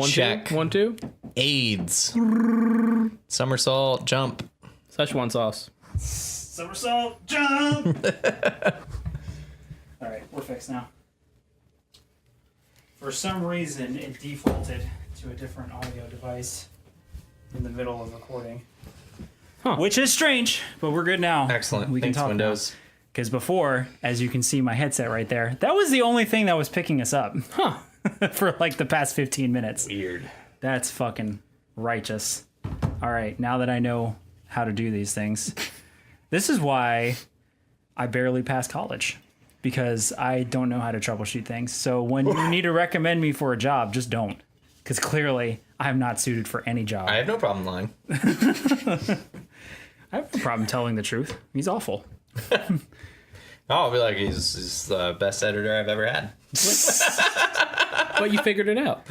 Check. 2, 1, 2. AIDS. Somersault jump. Szechuan sauce. Somersault jump. All right, we're fixed now. For some reason, it defaulted to a different audio device in the middle of recording. Which is strange, but we're good now. Excellent. We can Thanks, talk Windows. Because before, as you can see my headset right there, that was the only thing that was picking us up. For like the past 15 minutes. Weird. That's fucking righteous. All right, now that I know how to do these things, this is why I barely passed college. Because I don't know how to troubleshoot things. So when you need to recommend me for a job, just don't. Because clearly, I'm not suited for any job. I have no problem lying. I have no problem telling the truth. He's awful. I'll be like, he's the best editor I've ever had. But you figured it out.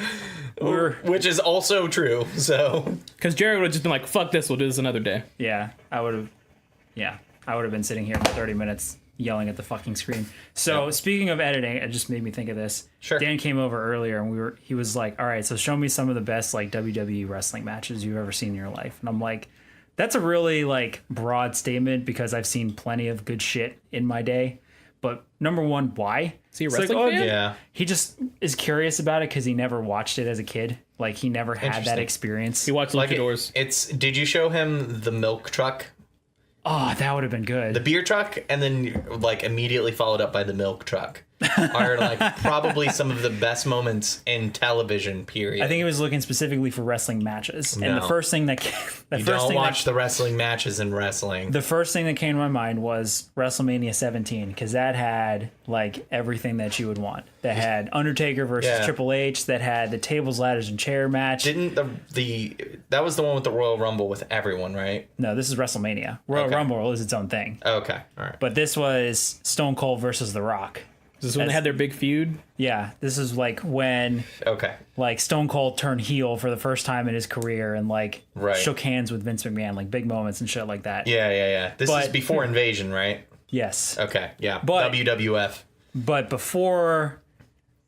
Which is also true, so. Because Jared would have just been like, fuck this, we'll do this another day. Yeah, I would have been sitting here for 30 minutes yelling at the fucking screen. So speaking of editing, it just made me think of this. Sure. Dan came over earlier and he was like, all right, so show me some of the best like WWE wrestling matches you've ever seen in your life. And I'm like, that's a really like broad statement because I've seen plenty of good shit in my day. But number one, why? Is he a wrestling fan? Yeah. He just is curious about it because he never watched it as a kid. Like he never had that Interesting. experience. He watched Like Luchadors. did you show him the milk truck? Oh, that would have been good. The beer truck, and then like immediately followed up by the milk truck, are like probably some of the best moments in television. Period. I think he was looking specifically for wrestling matches, and the No. first thing that don't watch the wrestling matches in wrestling. the first thing that came to my mind was WrestleMania 17 because that had like everything that you would want. That had Undertaker versus Yeah. Triple H. That had the tables, ladders, and chair match. Didn't the that was the one with the Royal Rumble with everyone, right? No, this is WrestleMania. Royal Okay. Rumble is its own thing, Okay, all right. but this was Stone Cold versus The Rock. This is when they had their big feud. Yeah, this is like when Okay. like Stone Cold turned heel for the first time in his career and like Right. shook hands with Vince McMahon, like big moments and shit like that. Yeah. This But- is before Invasion, right? Yes. Okay, yeah. But- WWF. But before,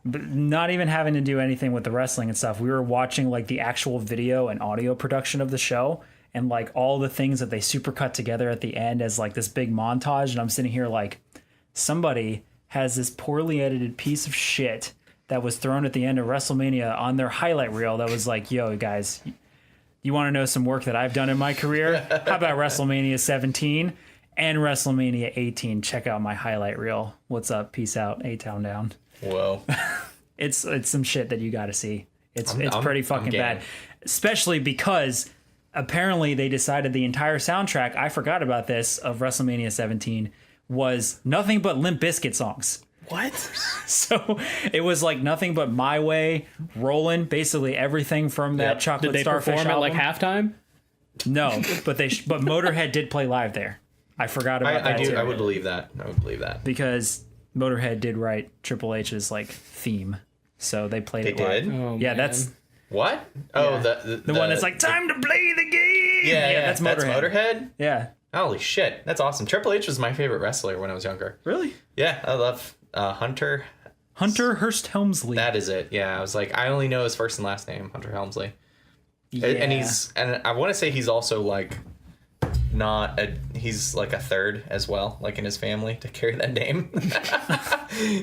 not even having to do anything with the wrestling and stuff, we were watching like the actual video and audio production of the show and like all the things that they supercut together at the end as like this big montage. And I'm sitting here like, somebody has this poorly edited piece of shit that was thrown at the end of WrestleMania on their highlight reel that was like, yo, guys, you want to know some work that I've done in my career? How about WrestleMania 17 and WrestleMania 18? Check out my highlight reel. What's up? Peace out. A-Town down. Whoa. It's some shit that you got to see. It's I'm pretty fucking game. bad, especially because apparently they decided the entire soundtrack, I forgot about this, of WrestleMania 17 was nothing but Limp Bizkit songs. What? So it was like nothing but My Way, Rollin', basically everything from that Yep. Chocolate Did they Starfish perform at album. like halftime? No, but but Motorhead did play live there. I forgot about I that do. too. I would believe that. Because Motorhead did write Triple H's like theme, so they played They it live. did? Oh, Yeah, man. that's What? Oh, Yeah. the one that's like time to play the game. yeah, that's Motorhead. Motorhead. Yeah, Holy shit, that's awesome. Triple H was my favorite wrestler when I was younger. really. Yeah, I love Hunter. Hunter Hearst Helmsley. That is it. Yeah, I was like, I only know his first and last name, Hunter Helmsley. yeah. And I want to say he's also like he's like a third as well, like in his family to carry that name.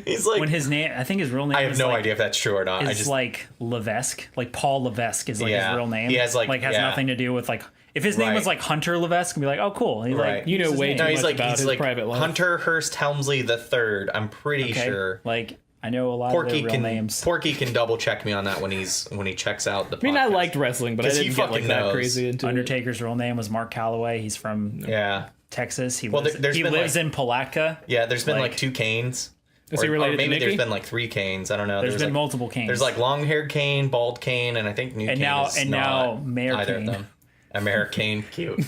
He's like, when his name, I think his real name. I have is no like, idea if that's true or not. I Is just like Levesque, like Paul Levesque is like Yeah. his real name. He has, like, has yeah. nothing to do with like if his name Right. was like Hunter Levesque, I'd be like, oh cool. He's Right. like You know use his way name. too no, he's much like about he's his like private life. Hunter Hearst Helmsley the third. I'm pretty Okay. sure. Like I know a lot of Porky their real names. Porky can double check me on that when he checks out the. I mean, I liked wrestling, but I 'Cause he didn't get like fucking that knows. crazy into it. Undertaker's real name was Mark Calloway. He's from Yeah, Texas. He Well, lives, there's he been, lives like- in Palatka. yeah. There's been Like- like 2 Canes. Is he related to maybe Nikki? there's been like 3 Canes. I don't know. There's been like, multiple Canes. There's like long-haired Cane, bald Cane, and I think new And Cane now- is and not now Mayor either Cane. of them. American, cute.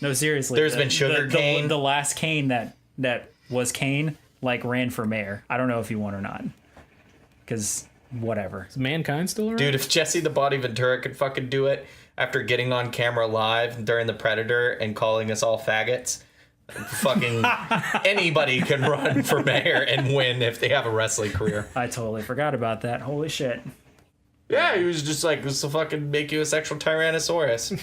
No, seriously. There's been Sugar Cane. The last Cane that was Cane like ran for mayor. I don't know if he won or not. Because whatever. Is Mankind still around? Dude, if Jesse the Body Ventura could fucking do it after getting on camera live during the Predator and calling us all faggots, fucking anybody can run for mayor and win if they have a wrestling career. I totally forgot about that. Holy shit. Yeah, he was just like, this will fucking make you a sexual tyrannosaurus.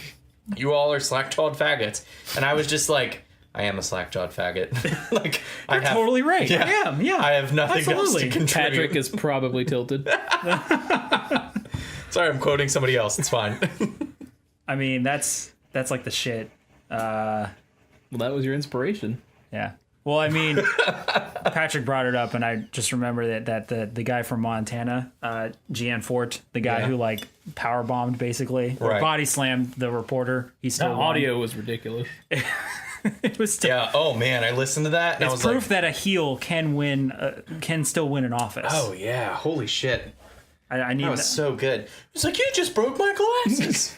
You all are slack-jawed faggots. And I was just like, I am a slack-jawed faggot. Like, You're totally right. Yeah, I am. Yeah, I have nothing else to absolutely. contribute. Patrick is probably tilted. Sorry, I'm quoting somebody else. It's fine. I mean, that's like the shit. Well, that was your inspiration. Yeah. Well, I mean, Patrick brought it up, and I just remember that the guy from Montana, Gian Fort, the guy who like power bombed basically, or Right. body slammed the reporter. He still That won. audio was ridiculous. It was still, Yeah. Oh man, I listened to that and I it's was proof like, that a heel can still win an office. oh yeah, holy shit. I need That was that. so good. He's like, you just broke my glasses.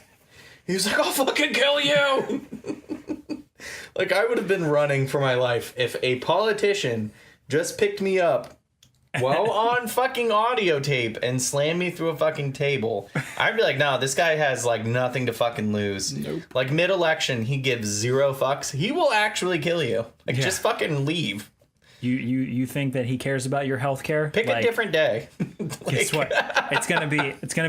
He was like, I'll fucking kill you. Like, I would have been running for my life if a politician just picked me up while on fucking audio tape and slammed me through a fucking table. I'd be like, no, this guy has like nothing to fucking lose. Nope. Like mid-election, he gives 0 fucks. He will actually kill you. Like, Yeah. just fucking leave. You think that he cares about your health care? Pick a different day. Guess what? It's gonna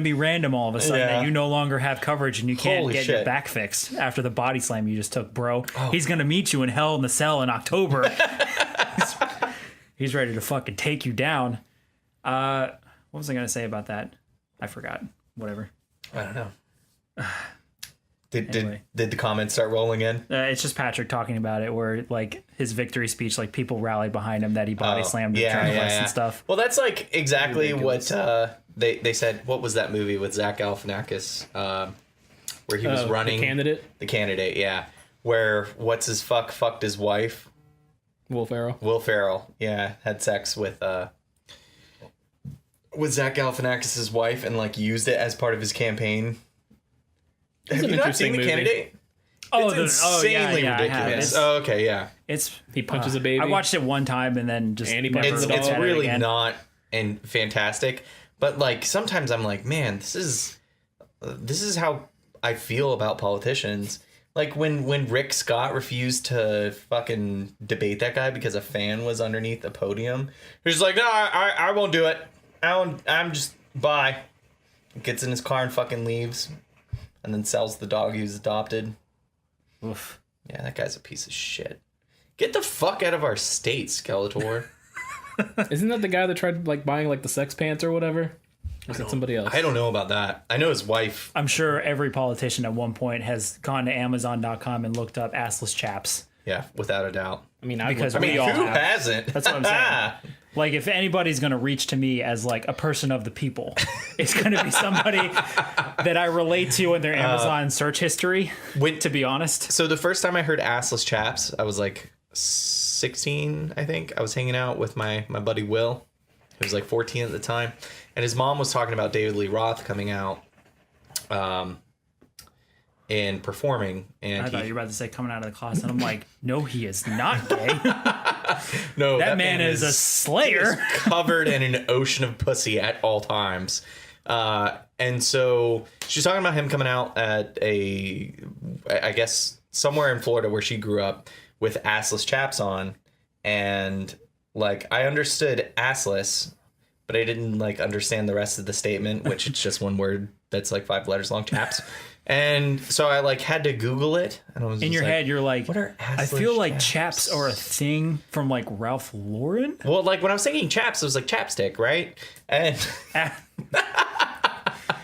be random all of a sudden Yeah. that you no longer have coverage and you can't Holy get your shit. back fixed after the body slam you just took, bro. Oh. He's gonna meet you in hell in the cell in October. He's ready to fucking take you down. What was I gonna say about that? I forgot. Whatever. I don't know. Anyway. Did the comments start rolling in? It's just Patrick talking about it, where like his victory speech, like people rallied behind him that he body slammed the journalists and stuff. Well, that's like exactly Ridiculous. what they said. What was that movie with Zach Galifianakis, where he was running The candidate, The candidate, yeah. Where what's his fucked his wife, Will Ferrell. Will Ferrell, yeah, had sex with Zach Galifianakis' wife and like used it as part of his campaign. Have an you not seen interesting The movie. Candidate? Oh, It's yeah, insanely I have. ridiculous. It's, Oh, okay, yeah. it's He punches a baby. I watched it one time and then just And he never punches It's the looked dog. at it really again. not and fantastic, but like sometimes I'm like, man, this is how I feel about politicians. Like when Rick Scott refused to fucking debate that guy because a fan was underneath the podium, he's just like, no, I won't do it. I'm just bye. Gets in his car and fucking leaves, and then sells the dog he was adopted. Oof. Yeah, that guy's a piece of shit. Get the fuck out of our state, Skeletor. Isn't that the guy that tried like buying like the sex pants or whatever? Or was that somebody else? I don't know about that. I know his wife. I'm sure every politician at one point has gone to Amazon.com and looked up assless chaps. Yeah, without a doubt. I mean, Because I mean, We all who have. hasn't? That's what I'm saying. Like, if anybody's going to reach to me as like a person of the people, it's going to be somebody that I relate to in their Amazon search history. To be honest, So the first time I heard assless chaps, I was like 16, I think. I was hanging out with my buddy Will, who was like 14 at the time, and his mom was talking about David Lee Roth coming out and performing. And I thought you were about to say coming out of the closet. And I'm like, no, he is not gay. no, That man is a slayer. covered in an ocean of pussy at all times. And so she's talking about him coming out at I guess somewhere in Florida where she grew up with assless chaps on. And like, I understood assless, but I didn't like understand the rest of the statement, which it's just one word that's like 5 letters long, chaps. And so I like had to Google it, and I was In just your like, head, you're like, what are I assless feel like chaps? chaps are a thing from like Ralph Lauren. Well, like when I was thinking chaps, it was like chapstick, right? And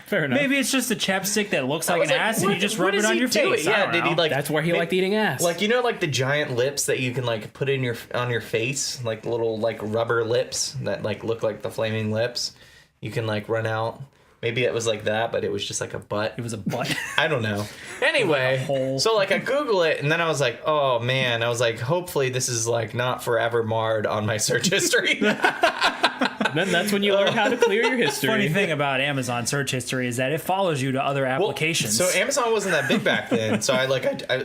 Fair enough. Maybe it's just a chapstick that looks like was an like, ass and you what- just what rub it is on he your doing? face. I Yeah, don't did he know. like That's where he liked eating ass. like, you know, like the giant lips that you can like put in on your face, like little like rubber lips that like look like the flaming lips. You can like run out. Maybe it was like that, but it was just like a butt. It was a butt. I don't know. Anyway, hole. so like I Google it, and then I was like, oh man, I was like, hopefully this is like not forever marred on my search history. Then that's when you learn how to clear your history. Funny thing about Amazon search history is that it follows you to other Well, applications. so Amazon wasn't that big back then, so I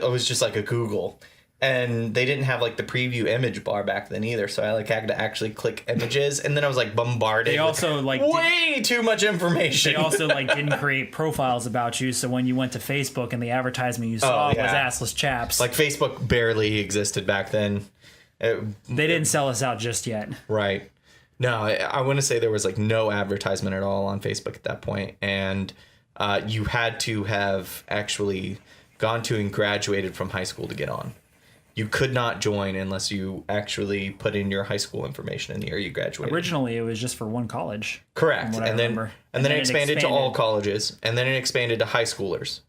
was just like a Google, and they didn't have like the preview image bar back then either. So I like had to actually click images, and then I was like bombarded. They also, with like, way too much information. They also like didn't create profiles about you, so when you went to Facebook and the advertisement you saw yeah. was assless chaps, like Facebook barely existed back then. they didn't sell us out just yet. Right. No, I want to say there was like no advertisement at all on Facebook at that point, and you had to have actually gone to and graduated from high school to get on. You could not join unless you actually put in your high school information in the year you graduated. Originally, it was just for one college. Correct, from what I and then remember. it expanded to all colleges, and then it expanded to high schoolers,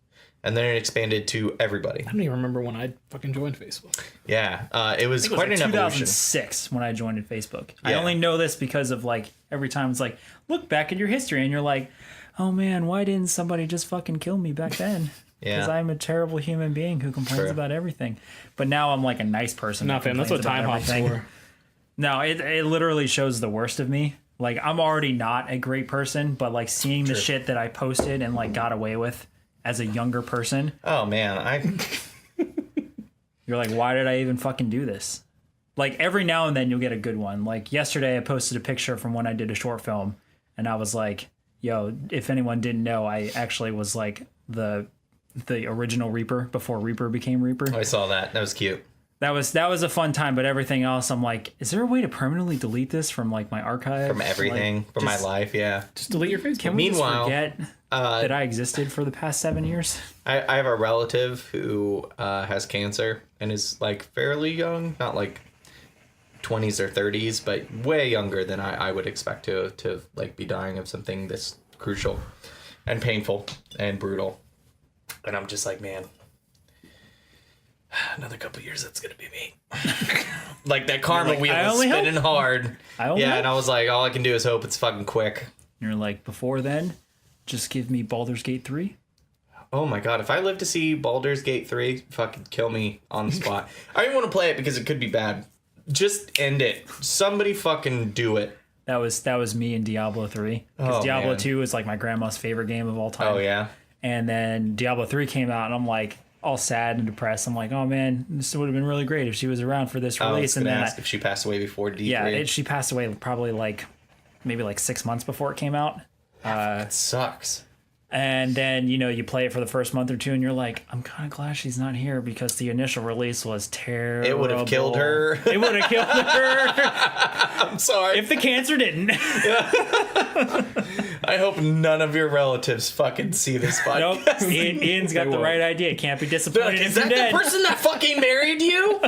and then it expanded to everybody. I don't even remember when I fucking joined Facebook. Yeah, it was It was quite like an evolution. 2006 when I joined at Facebook. I Yeah. only know this because of like every time it's like, look back at your history, and you're like, oh man, why didn't somebody just fucking kill me back then? Because Yeah. I'm a terrible human being who complains True. about everything. But now I'm like a nice person. Nah, that fam, that's what complains time about hop's everything. for. No, it literally shows the worst of me. Like, I'm already not a great person, but like seeing the shit that I posted and like got away with as a younger person, Oh man, you're like, why did I even fucking do this? Like, every now and then you'll get a good one. Like, yesterday I posted a picture from when I did a short film, and I was like, yo, if anyone didn't know, I actually was like the original Reaper before Reaper became Reaper. I saw that. That was cute. That was a fun time, but everything else, I'm like, is there a way to permanently delete this from like my archive? From everything, Like, from my just- life, yeah. Just delete your Facebook. Can we Meanwhile, just forget that I existed for the past 7 years? I have a relative who has cancer and is like fairly young, not like 20s or 30s, but way younger than I would expect to like be dying of something this crucial and painful and brutal. And I'm just like, man, another couple of years, that's gonna be me. Like that karma wheel I is only spinning hard. only Yeah, hope. and I was like, all I can do is hope it's fucking quick. You're like, before then, just give me Baldur's Gate 3. Oh my god, if I live to see Baldur's Gate 3, fucking kill me on the spot. I don't want to play it because it could be bad. Just end it. Somebody fucking do it. That was me in Diablo 3. Because Oh, Diablo man. 2 is like my grandma's favorite game of all time. Oh yeah. And then Diablo 3 came out, and I'm like, all sad and depressed. I'm like, oh man, this would have been really great if she was around for this I was release. And gonna then ask if she passed away before D3. yeah, she passed away probably like maybe like 6 months before it came out. That sucks. And then, you know, you play it for the first month or two and you're like, I'm kind of glad she's not here because the initial release was terrible. It would have killed her. It would have killed her I'm sorry. if the cancer didn't. I hope none of your relatives fucking see this podcast. Nope. Ian's got the won't. right idea. Can't be They're disappointed like, if is you're that dead. the person that fucking married you?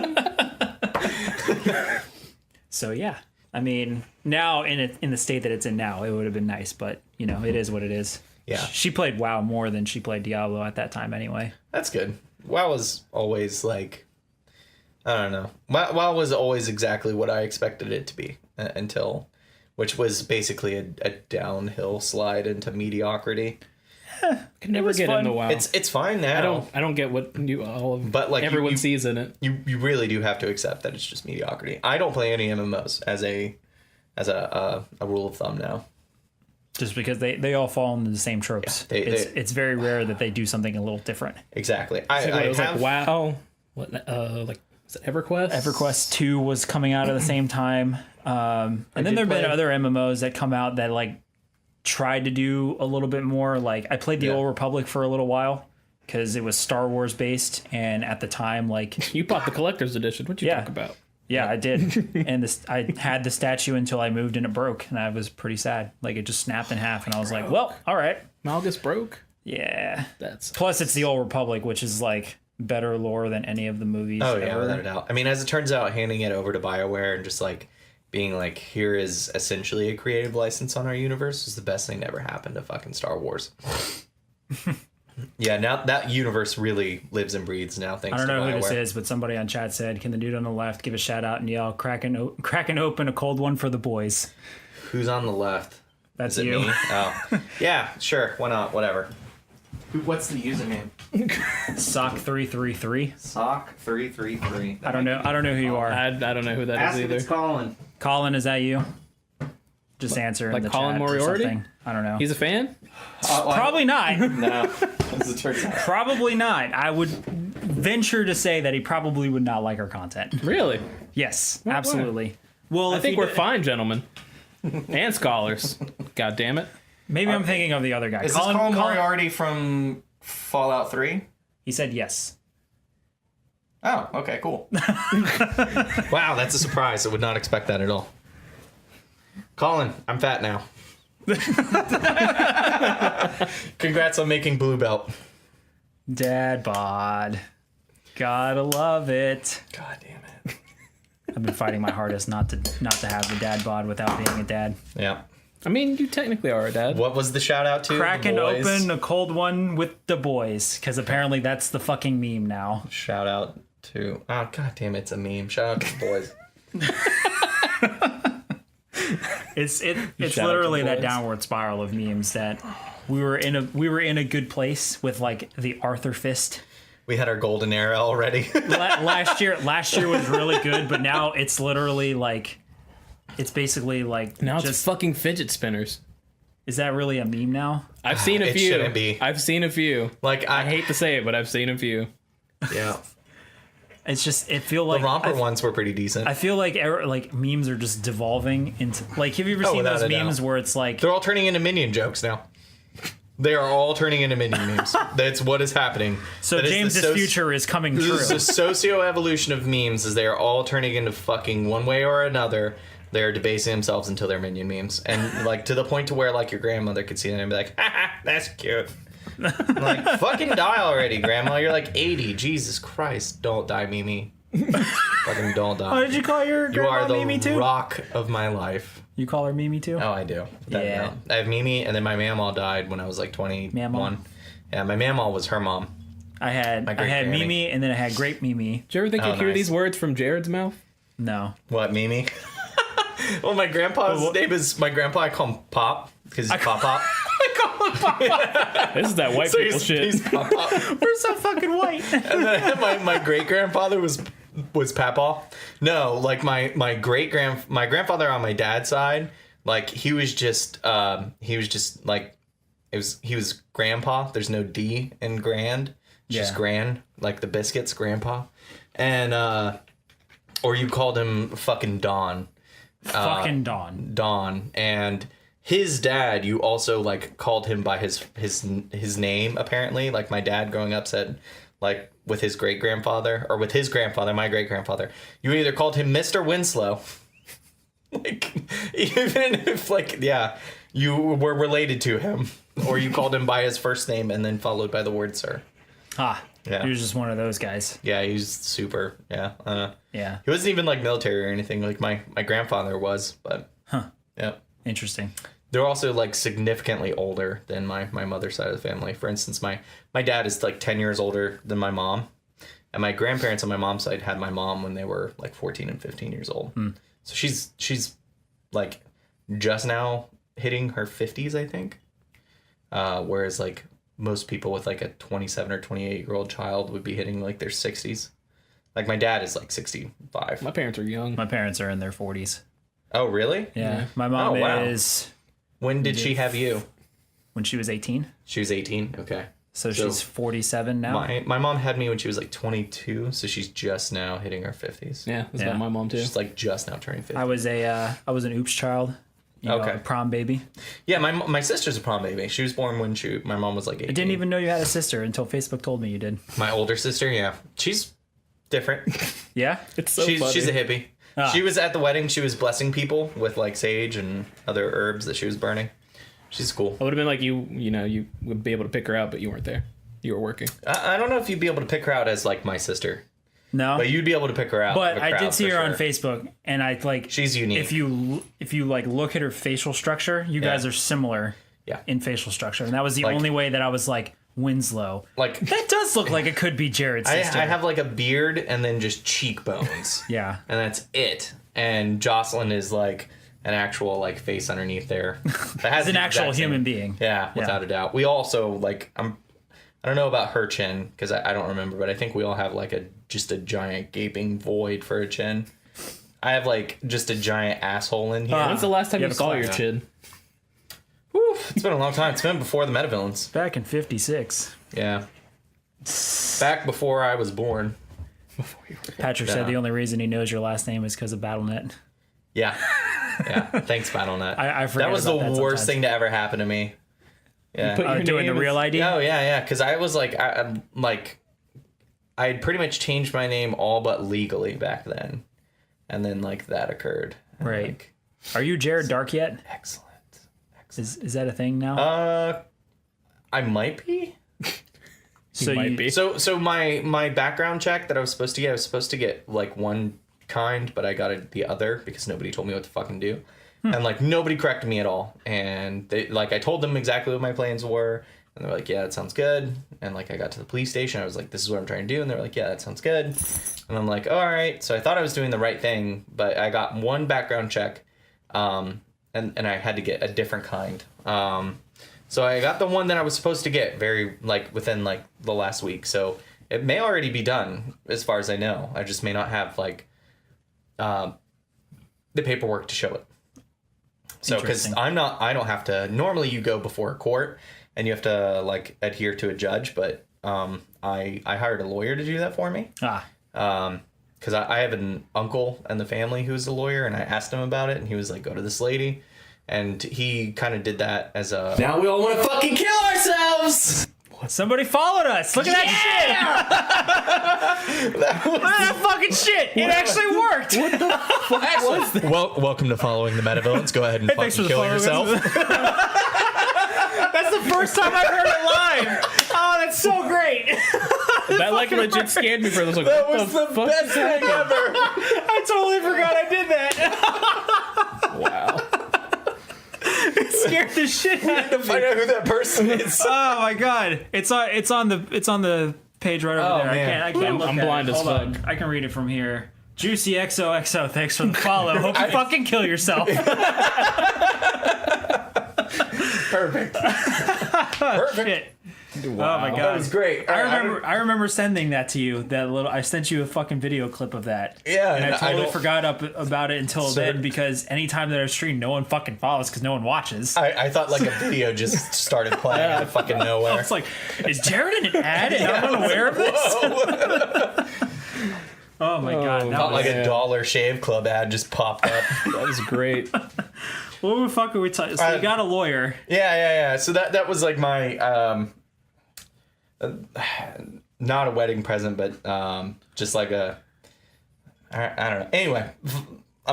So yeah, I mean, now in the state that it's in now, it would have been nice, but you know, it is what it is. Yeah. She played WoW more than she played Diablo at that time anyway. That's good. WoW was always like, I don't know. WoW was always exactly what I expected it to be until, which was basically a downhill slide into mediocrity. Could never was get fun. into WoW. It's fine now. I don't get what all of But, like, everyone you- sees in it. You really do have to accept that it's just mediocrity. I don't play any MMOs as a rule of thumb now. Just because they all fall into the same tropes. Yeah, It's very rare that they do something a little different. Exactly. It I was have, like WoW. What like is it EverQuest? EverQuest 2 was coming out at the same time. And then did there have been play- other MMOs that come out that like tried to do a little bit more. Like I played the Yeah. Old Republic for a little while because it was Star Wars based, and at the time, like You bought the collector's edition. What you Yeah. talk about? yeah, I did. And I had the statue until I moved and it broke, and I was pretty sad. Like it just snapped in half, and I was like, well, all right, Malgus broke. yeah. That's Plus, it's the Old Republic, which is like better lore than any of the movies. oh yeah, ever. without a doubt. I mean, as it turns out, handing it over to BioWare and just like being like, here is essentially a creative license on our universe is the best thing that ever happened to fucking Star Wars. Yeah, now that universe really lives and breathes now thanks I to don't know BioWare. who this is, but somebody on chat said, "Can the dude on the left give a shout out and yell, cracking open a cold one for the boys?" Who's on the left? That's Is it you. me? Oh. Yeah, sure. Why not? Whatever. What's the username? Sock 333. Sock 333. I don't know who you are. I don't know who that Ask is if either. it's Colin. Colin, is that you? Just answer in like the Colin chat or Moriarty? something. I don't know. He's a fan. Probably not. No. As it turns out. Probably not. I would venture to say that he probably would not like our content. Really? Yes, absolutely. Well, I if think he we're did- fine, gentlemen, and scholars. God damn it! Maybe I'm thinking of the other guy. Is this Colin Moriarty from Fallout 3? He said yes. Oh, okay, cool. Wow, that's a surprise. I would not expect that at all. Colin, I'm fat now. Congrats on making blue belt. Dad bod. Gotta love it. God damn it. I've been fighting my hardest not to have the dad bod without being a dad. Yeah. I mean, you technically are a dad. What was the shout out to? Cracking The boys? open a cold one with the boys, because apparently that's the fucking meme now. Shout out to. Oh, god damn it, it's a meme. Shout out to the boys. It's Shout out literally to that boys. downward spiral of memes that we were in a good place with, like, the Arthur fist. We had our golden era already. Last year was really good, but now it's literally like, it's basically like Now it's just fucking fidget spinners. is that really a meme now? I've seen a It few. shouldn't be. I've seen a few. Like I hate to say it, but I've seen a few. Yeah. It's just it feel The like romper ones were pretty decent. I feel like memes are just devolving into, like, have you ever seen without those a doubt. memes where it's like, They're all turning into minion jokes now. They are all turning into minion memes. That's what is happening. so That is the James's future is coming true? This is the socio-evolution of memes, is they are all turning into fucking one way or another. They're debasing themselves until they're minion memes. And like to the point to where like your grandmother could see them and be like, haha, that's cute. I'm like, fucking die already, grandma. You're like 80. Jesus Christ. Don't die, Mimi. Fucking don't die. Oh, did you call your You grandma are the Mimi too? rock of my life. You call her Mimi too? Oh, I do. Without a Yeah. doubt. I have Mimi, and then my mamaw died when I was like 21. Mamaw? Yeah, my mamaw was her mom. I had My great granny. Mimi, and then I had Grape Mimi. Did you ever think Oh, you'd hear nice. these words from Jared's mouth? No. What, Mimi? Well, my grandpa's name is, my grandpa, I call him Pop, because he's Pop Pop. This is that white So people shit. he's Pop Pop. We're so fucking white. And then my great grandfather was Papaw. No, like my grandfather on my dad's side, like he was just like he was grandpa. There's no D in grand. It's just Yeah. grand, like the biscuits, grandpa. And or you called him fucking Don. Fucking Dawn. Don. And his dad, you also like called him by his name apparently. Like my dad growing up said, like with his great grandfather or with his grandfather, my great grandfather, you either called him Mr. Winslow, like even if like you were related to him, or you called him by his first name and then followed by the word sir. Ah, Yeah. he was just one of those guys. Yeah, he's super. Yeah, Yeah, he wasn't even like military or anything. Like my grandfather was, but yeah. interesting. They're also like significantly older than my mother's side of the family. For instance, my dad is like 10 years older than my mom. And my grandparents on my mom's side had my mom when they were like 14 and 15 years old. So she's like just now hitting her 50s, I think. Whereas like most people with like a 27 or 28-year-old child would be hitting like their 60s. Like my dad is like 65. My parents are young. My parents are in their 40s. Oh, really? Yeah, my mom Oh, wow. is When did she have you? when she was 18, She was 18? Okay. so she's 47 now. My mom had me when she was like 22, so she's just now hitting her 50s. Yeah, that's Yeah. about my mom too. She's like just now turning 50. I was an oops child. You know, Okay. a prom baby. Yeah, my sister's a prom baby. She was born when my mom was like 18. I didn't even know you had a sister until Facebook told me you did. My older sister, yeah. She's different. Yeah? It's so she's funny. a hippie. Ah. She was at the wedding. She was blessing people with like sage and other herbs that she was burning. She's cool. I would have been like you would be able to pick her out, but you weren't there. You were working. I don't know if you'd be able to pick her out as like my sister, No. but you'd be able to pick her out. But of a I crowd did see for her on sure. Facebook, and I like. She's unique. If you like look at her facial structure, you guys are similar. Yeah. In facial structure, and that was the Like- only way that I was like Winslow. Like That does look like it could be Jared's I sister. have like a beard and then just cheekbones. Yeah. And that's it. And Jocelyn is like an actual like face underneath there. That has As an the actual exact same- human being. Yeah, without a doubt. We also like I don't know about her chin because I don't remember, but I think we all have like just a giant gaping void for a chin. I have like just a giant asshole in here. When's the last time You you have a saw your class. chin? Whew, it's been a long time. It's been before the Metavillains. Back in '56, Yeah. Back before I was born. Patrick said the only reason he knows your last name is because of BattleNet. Yeah. Yeah. Thanks, BattleNet. I forget that was the about that worst sometimes. thing to ever happen to me. Yeah. Put your Doing the name real as- ID. Oh yeah, because I was like, I had pretty much changed my name all but legally back then, and then like that occurred. And, Right. like, Are you Jared Dark yet? Excellent. Is that a thing now? I might be. So might be. So my background check that I was supposed to get like one kind, but I got it the other because nobody told me what to fucking do. And like nobody corrected me at all. And they I told them exactly what my plans were. And they're like, yeah, that sounds good. And like I got to the police station. I was like, this is what I'm trying to do. And they're like, yeah, that sounds good. And I'm like, all right. So I thought I was doing the right thing, but I got one background check. And I had to get a different kind. So I got the one that I was supposed to get within the last week. So it may already be done as far as I know. I just may not have the paperwork to show it. So because I don't have to, normally you go before a court and you have to adhere to a judge, but I hired a lawyer to do that for me. Because I have an uncle in the family who's a lawyer, and I asked him about it, and he was like, go to this lady. And he kind of did that as a... Now we all want to fucking kill ourselves! Somebody followed us. Look at that shit. Look at that fucking shit. It actually worked. What the fuck was that? Well, welcome to following the Metavillains. Go ahead and fucking kill yourself. That's the first time I've heard it live. Oh, that's so great. That legit scared me for this. That was the best thing ever. I totally forgot I did that. Wow. It scared the shit out To of me. find out who that person is. Oh my god. It's on the page right over there. Man. I can't look I'm at blind it. as Hold on. fuck. I can read it from here. Juicy XOXO, thanks for the follow. Hope you fucking kill yourself. Perfect. Shit. Wow. Oh my god. That was great. I remember sending that to you. I sent you a fucking video clip of that. Yeah, and I totally don't- forgot about it until then because anytime that I stream, no one fucking follows because no one watches. I thought a video just started playing out of fucking nowhere. It's like, is Jared in an ad and I'm unaware of this? Oh my god. That Thought was, a Dollar Shave Club ad just popped up. That was great. what the fuck are we talking? So you got a lawyer. Yeah. So that was my not a wedding present, but just I don't know. Anyway,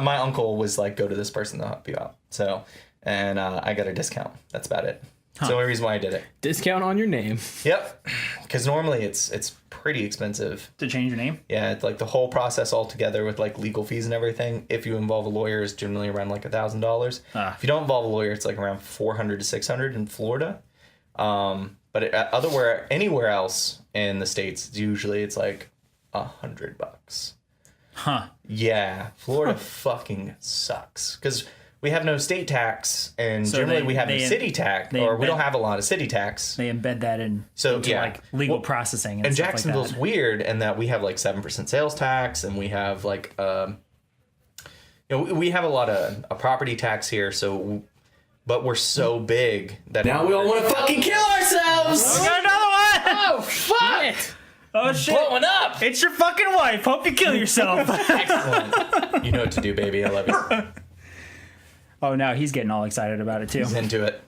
my uncle was like, go to this person, they'll help you out. So, and I got a discount. That's about it. It's the only reason why I did it. Discount on your name. Yep. Because normally it's pretty expensive. To change your name? Yeah, it's the whole process altogether with legal fees and everything. If you involve a lawyer, is generally around $1,000. If you don't involve a lawyer, it's around $400 to $600 in Florida. But anywhere else in the States, usually it's $100. Huh. Yeah, Florida fucking sucks because we have no state tax, and So generally they- we have they- no city tax, they or we embed- don't have a lot of city tax. They embed that into legal processing And stuff Jacksonville's like that. weird in that we have 7% sales tax, and we have we have a lot of a property tax here. So, but we're so big that now we all want to fucking kill ourselves. We got another one! Oh, fuck! Oh shit! Blowing up. It's your fucking wife. Hope you kill yourself. Excellent. You know what to do, baby. I love you. Oh, now he's getting all excited about it too. He's into it.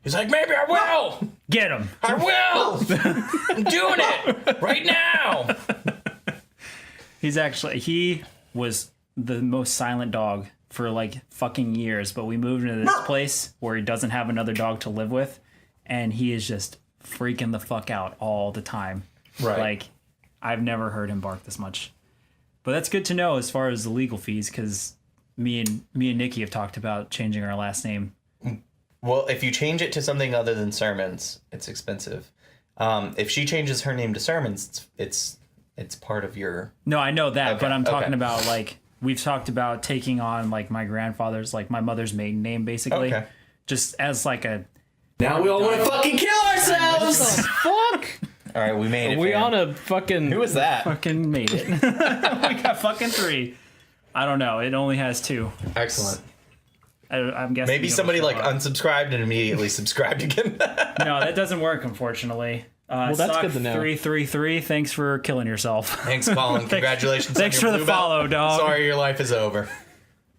He's like, maybe I will. Get him. I will. I'm doing it right now. He was the most silent dog for fucking years, but we moved into this place where he doesn't have another dog to live with, and he is just freaking the fuck out all the time. Right. I've never heard him bark this much. But that's good to know as far as the legal fees, because me and Nikki have talked about changing our last name. Well, if you change it to something other than Sermons, it's expensive. If she changes her name to Sermons, it's part of your... No, I know that, Okay, but I'm talking okay. about we've talked about taking on my grandfather's, my mother's maiden name, basically. Okay. Just as a... Now we all want to fucking kill ourselves! Fuck! All right, we made it. We fam. on a fucking... Who was that? Fucking made it. We got fucking 3. I don't know. It only has 2. Excellent. I'm guessing. Maybe it'll somebody show up. unsubscribed and immediately subscribed again. No, that doesn't work, unfortunately. Well, that's good to know. 333. Thanks for killing yourself. Thanks, Colin. Congratulations. Thanks on for your the blue belt. follow, dog. Sorry, your life is over.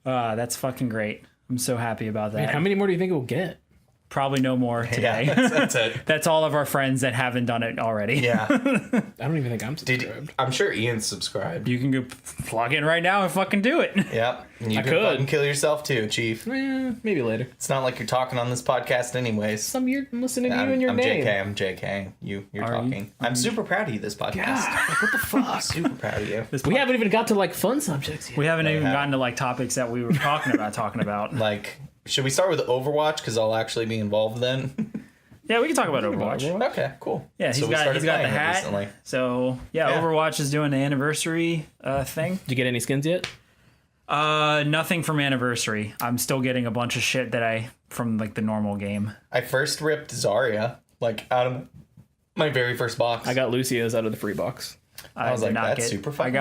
That's fucking great. I'm so happy about that. Man, how many more do you think we'll get? Probably no more today. Yeah, that's it. That's all of our friends that haven't done it already. Yeah. I don't even think I'm subscribed. I'm sure Ian's subscribed. You can go plug in right now and fucking do it. Yep. And you I can could. fucking kill yourself too, Chief. Maybe later. It's not like you're talking on this podcast anyways. I'm listening to you and your I'm name. JK. I'm JK. You're Are you? talking. I'm super proud of you this podcast. God, like, what the fuck? Super proud of you. We haven't even got to like fun subjects yet. We haven't even haven't. gotten to like topics that we were talking about. Like, should we start with Overwatch? Because I'll actually be involved then. Yeah, we can talk about Overwatch. Okay, cool. Yeah, So he's we got started the playing it hat. recently. So yeah, Yeah. Overwatch is doing the anniversary thing. Did you get any skins yet? Nothing from anniversary. I'm still getting a bunch of shit that from like the normal game. I first ripped Zarya, like, out of my very first box. I got Lucio's out of the free box. I was did like, not that's super fucking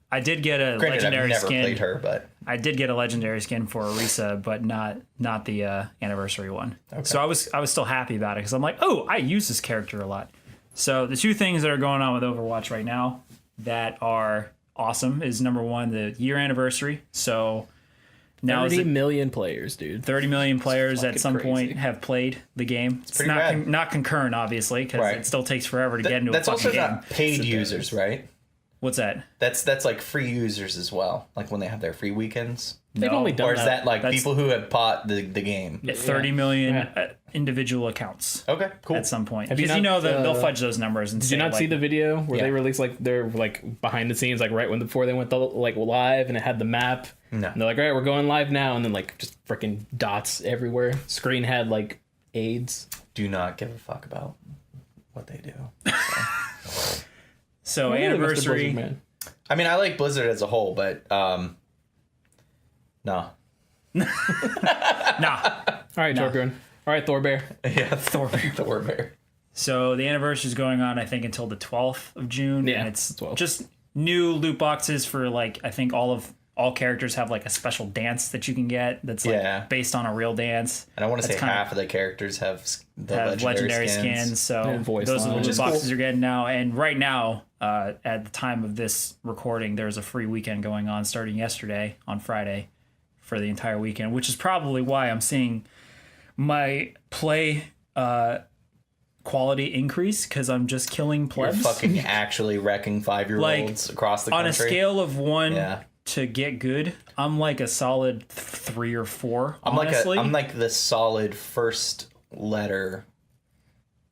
I did get a Granted, legendary I've never skin. played her, but I did get a legendary skin for Orisa, but not the anniversary one. So I was still happy about it because I'm like, oh, I use this character a lot. So the two things that are going on with Overwatch right now that are awesome is number one, the year anniversary. So now 30 million players, dude. 30 million players at fucking some crazy. point have played the game. It's pretty not rad. not concurrent, obviously, because Right. it still takes forever to get into a that's fucking also game. not paid users, right? What's that? That's like free users as well. Like when they have their free weekends. They've No. only done Or is that like That's- people who have bought the game? 30 million Yeah. individual accounts Okay, cool. at some point. Have you Because not, they'll fudge those numbers. And Did you not see the video where Yeah. they released like their like behind the scenes like right before they went like live and it had the map? No. And they're like, all right, we're going live now, and then like just freaking dots everywhere. Screen had like AIDS. Do not give a fuck about what they do. So Really, Mr. anniversary. Blizzard, man. I mean, I like Blizzard as a whole, but no. Nah, All right, Torbjorn. All right, Thorbear. Yeah, Thor Bear. so the anniversary is going on, I think, until the 12th of June. Yeah, and it's 12th. just new loot boxes for like I think all characters have like a special dance that you can get that's like Yeah. based on a real dance. And I want to say That's kinda- half of the characters have the Have legendary skins. So And voice those are the lines. loot Which is boxes cool. you're getting now. And right now, at the time of this recording, there's a free weekend going on starting yesterday on Friday for the entire weekend, which is probably why I'm seeing my play quality increase because I'm just killing You're plebs. fucking actually wrecking 5-year-olds across the On country. a scale of 1 Yeah. to get good, I'm like a solid 3 or 4. I'm honestly. like the solid first letter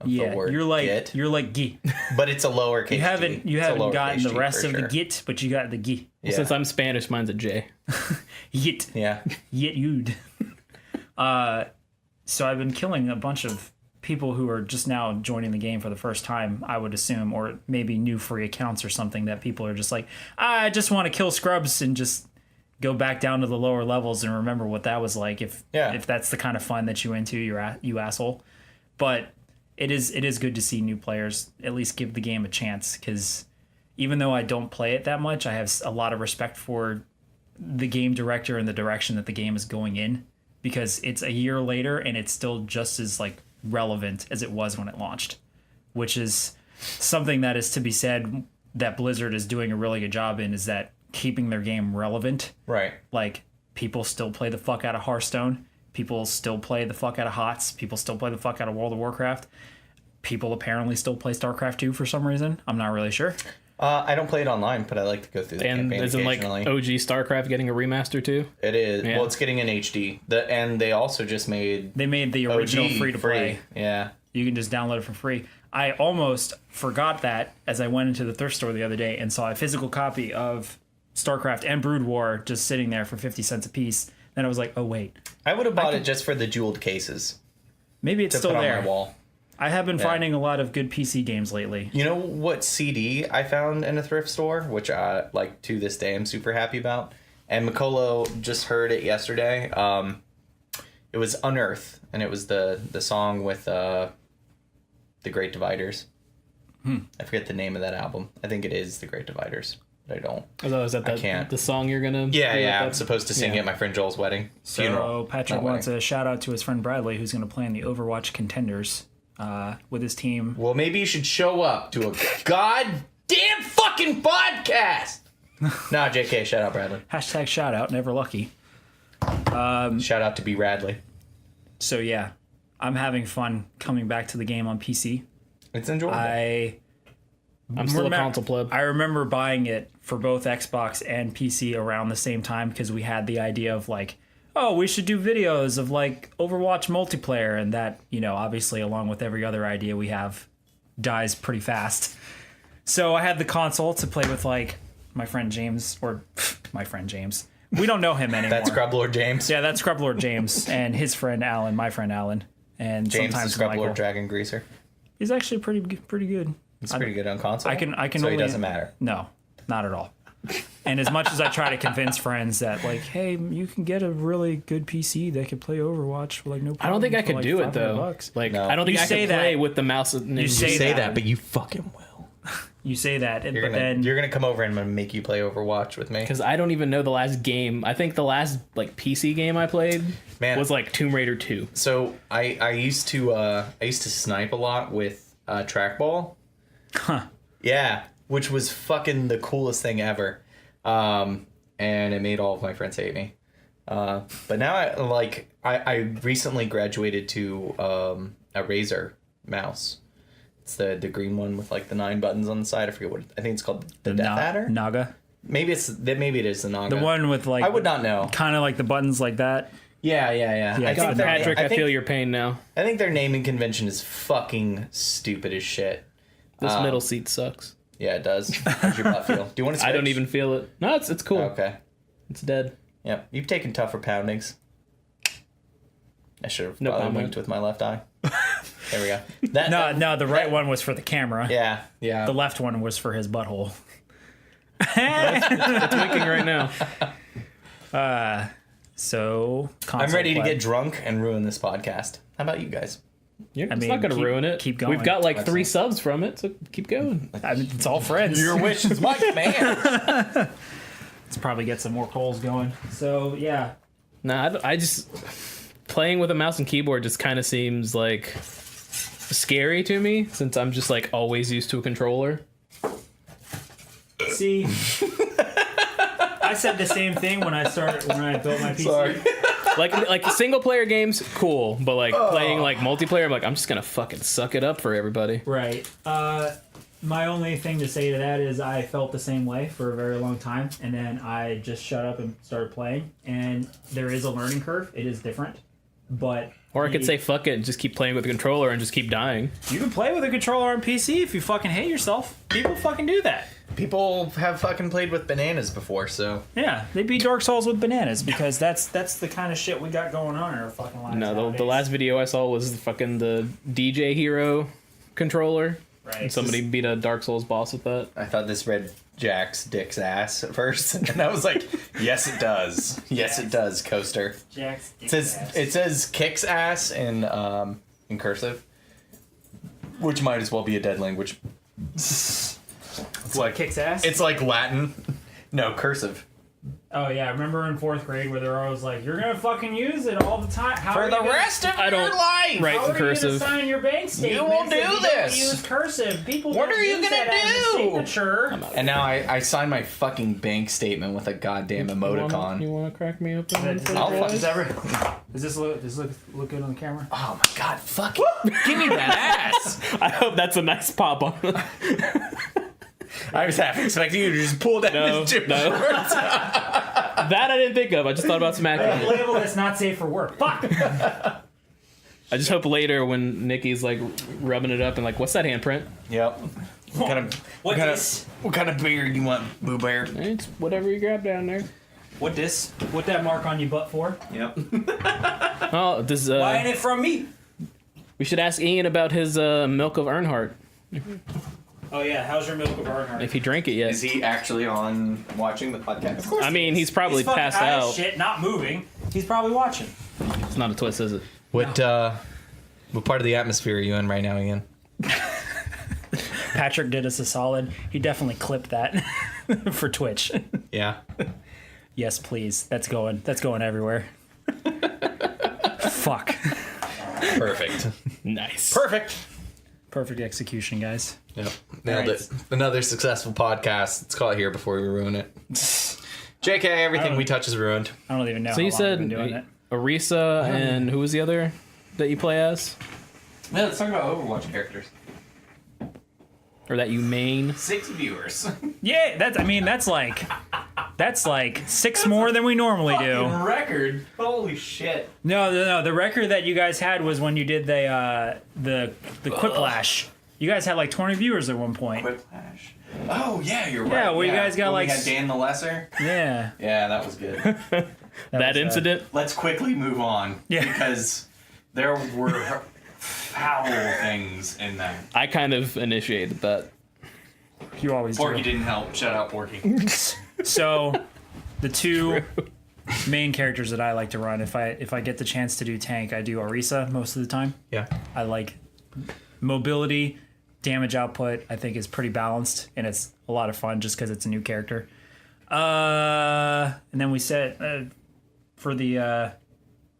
of yeah, the word you're like get, you're like git. but it's a lowercase You g. haven't It's a lowercase gotten the g rest for of the sure. git, but you got the gi. Yeah. Since I'm Spanish, mine's a J. Yit. Yeah. Yet you'd. So I've been killing a bunch of people who are just now joining the game for the first time, I would assume, or maybe new free accounts or something that people are just like, I just want to kill scrubs and just go back down to the lower levels and remember what that was like if that's the kind of fun that you into, you asshole. But it is good to see new players at least give the game a chance, because even though I don't play it that much, I have a lot of respect for the game director and the direction that the game is going in, because it's a year later and it's still just as like relevant as it was when it launched, which is something that is to be said that Blizzard is doing a really good job in, is that keeping their game relevant. Right. Like, people still play the fuck out of Hearthstone. People still play the fuck out of HOTS. People still play the fuck out of World of Warcraft. People apparently still play StarCraft 2 for some reason. I'm not really sure. I don't play it online, but I like to go through the And campaign isn't like occasionally. OG StarCraft getting a remaster too? It is. Yeah. Well, it's getting an HD. And they also just made They made the original OG free to play. Yeah. You can just download it for free. I almost forgot that as I went into the thrift store the other day and saw a physical copy of StarCraft and Brood War just sitting there for 50 cents a piece. Then I was like, oh, wait. I would have bought it just for the jeweled cases Maybe it's to still put there. on my wall. I have been finding a lot of good PC games lately. You know what CD I found in a thrift store, which I, like, to this day I'm super happy about? And Mikolo just heard it yesterday. It was Unearth, and it was the song with The Great Dividers. I forget the name of that album. I think it is The Great Dividers, but I don't. Oh, is that I can't. the song you're gonna? Yeah, do yeah, at I'm that- supposed to sing yeah. at my friend Joel's wedding. So Funeral. Patrick not wants wedding. a shout out to his friend Bradley, who's going to play in the Overwatch Contenders with his team. Well, maybe you should show up to a goddamn fucking podcast. Nah, JK, shout out Bradley. Hashtag shout out, never lucky. Shout out to B. Radley. So yeah, I'm having fun coming back to the game on PC. It's enjoyable. I'm still a console pleb. I remember buying it for both Xbox and PC around the same time because we had the idea of like, oh, we should do videos of like Overwatch multiplayer, and that, you know, obviously along with every other idea we have, dies pretty fast. So I had the console to play with like my friend James, or my friend James. We don't know him anymore. That's Scrub Lord James. Yeah, that's Scrub Lord James and his friend Alan, my friend Alan, and James sometimes the Scrub Michael. Lord Dragon Greaser. He's actually pretty good. He's pretty good on console. I can so only, he doesn't matter. No, not at all. And as much as I try to convince friends that like, hey, you can get a really good PC that can play Overwatch for like no problem. I don't think I for, could like, do it $500 though. bucks. Like No. I don't think You I say could that. play with the mouse. And You say Say that. that, but you fucking will. You say that, You're but gonna then you're gonna come over and I'm gonna make you play Overwatch with me. because I don't even know the last game. I think the last like PC game I played Man. was like Tomb Raider 2. So I used to snipe a lot with trackball. Huh. Yeah, which was fucking the coolest thing ever. And it made all of my friends hate me. But now I recently graduated to a Razer mouse. It's the green one with like the 9 buttons on the side. I forget what I think it's called. The Death Adder? Naga. Maybe it is the Naga. The one with like I would not know. kind of like the buttons like that. Yeah. Yeah, God, their- Patrick, I think- feel your pain now. I think their naming convention is fucking stupid as shit. This middle seat sucks. Yeah, it does. How's your butt feel? Do you want to switch? I don't even feel it. No, it's cool. Okay. It's dead. Yep. You've taken tougher poundings. I should have No probably comment. winked with my left eye. There we go. That, No, the right one was for the camera. Yeah. The left one was for his butthole. It's winking right now. So I'm ready to play. get drunk and ruin this podcast. How about you guys? It's mean, not going to keep- ruin it. keep going. We've got like 3 Excellent. subs from it, so keep going. I mean, it's all friends. Your wish is my command. Let's probably get some more polls going. So yeah, Nah, I just playing with a mouse and keyboard just kind of seems like scary to me since I'm just like always used to a controller. see, I said the same thing when I built my PC. Sorry. Like single player games, cool, but like playing like multiplayer, I'm like I'm just gonna fucking suck it up for everybody. Right. My only thing to say to that is I felt the same way for a very long time, and then I just shut up and started playing. And there is a learning curve. It is different, but Or I could say fuck it and just keep playing with the controller and just keep dying. you can play with a controller on PC if you fucking hate yourself. People fucking do that. People have fucking played with bananas before, so Yeah, they beat Dark Souls with bananas because that's the kind of shit we got going on in our fucking lives. No, the nowadays. last video I saw was fucking the DJ Hero controller. Right. And somebody beat a Dark Souls boss with that. I thought this read Jack's dick's ass at first, and I was like, "Yes, it does. Yes, it does." Coaster. Jack's It says kicks ass in cursive, which might as well be a dead language. what kicks ass. It's like Latin. No, cursive. Oh yeah, I remember in 4th grade where they're always like, "You're gonna fucking use it all the time." How For are the you gonna- rest of I your don't- life. Right. How are you cursive. gonna sign your bank statement? will do this. Use cursive. People. What don't are you use gonna that as a do? signature. And now I sign my fucking bank statement with a goddamn You emoticon. wanna crack me up? I'll Does this look good on the camera? Oh my god, fuck it. Give me that ass. I hope that's a nice pop on. I was half expecting you to just pull down No, this chip. no. That I didn't think of. I just thought about smacking it. Label that's not safe for work. Fuck. I just hope later when Nikki's like rubbing it up and like, what's that handprint? Yep. What kind of beer do you want, Boo Bear? It's whatever you grab down there. What that mark on your butt for? Yep. Oh, this Why ain't it from me? we should ask Ian about his milk of Earnhardt. Oh yeah, how's your milk of Earnhardt? If he drank it yet. Is he actually on watching the podcast? Of course. I mean, he's probably He's fucking passed high as out. shit, not moving. He's probably watching. It's not a twist, is it? What part of the atmosphere are you in right now, Ian? Patrick did us a solid. He definitely clipped that for Twitch. Yeah. Yes, please. That's going everywhere. Fuck. Perfect. Nice. Perfect. Perfect execution, guys. Yep. Nailed Alright. it. Another successful podcast. Let's call it here before we ruin it. JK, everything we touch is ruined. I don't even know. So how you long said we've been doing it. Arisa and who was the other? that you play as? Yeah, let's talk about Overwatch characters. Or that you main? 6 viewers. Yeah, that's like 6 more than we normally do. Record. Holy shit. No. The record that you guys had was when you did the Quiplash. You guys had like 20 viewers at one point. Quiplash. Oh yeah, you're right. Yeah, where you guys got when like we had Dan the Lesser. Yeah. Yeah, that was good. That incident? Let's quickly move on. Yeah. Because there were foul things in that. I kind of initiated that. You always Porky do. didn't help. Shout out Porky. So, the two main characters that I like to run, if I get the chance to do tank, I do Orisa most of the time. Yeah. I like mobility, damage output. I think is pretty balanced, and it's a lot of fun just because it's a new character. And then we said for the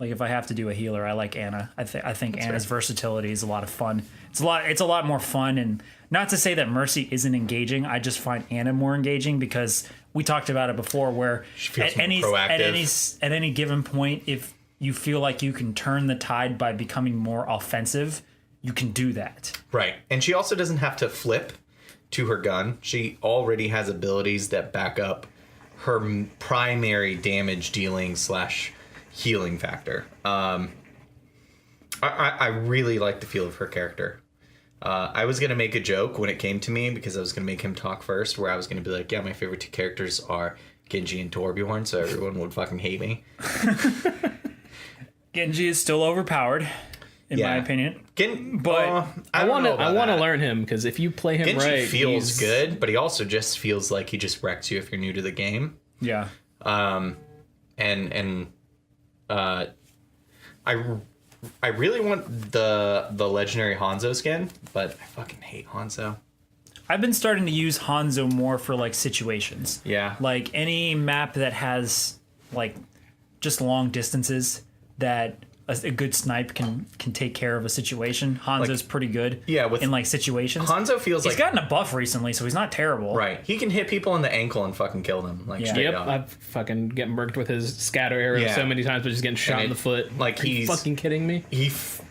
like if I have to do a healer, I like Anna. I think Anna's versatility is a lot of fun. It's a lot more fun, and not to say that Mercy isn't engaging. I just find Anna more engaging because we talked about it before, where She feels at more any proactive. at any given point, if you feel like you can turn the tide by becoming more offensive, you can do that. Right. And she also doesn't have to flip to her gun. She already has abilities that back up her primary damage dealing / healing factor. I really like the feel of her character. I was going to make a joke when it came to me because I was going to make him talk first, where I was going to be like, yeah, my favorite 2 characters are Genji and Torbjorn, so everyone would fucking hate me. Genji is still overpowered, in my opinion. But I want to learn him, because if you play him Genji right, feels good, but he also just feels like he just wrecks you if you're new to the game. Yeah. I really want the legendary Hanzo skin, but I fucking hate Hanzo. I've been starting to use Hanzo more for like situations. Yeah. Like any map that has like just long distances that a good snipe can take care of a situation. Hanzo's pretty good. Yeah, in like situations. Hanzo feels he's like gotten a buff recently, so he's not terrible. right. He can hit people in the ankle and fucking kill them. Like Yeah. straight Yep, up. I've fucking getting murked with his scatter arrow Yeah. so many times, but just getting shot And in the foot. like, Are you he's- fucking kidding me? He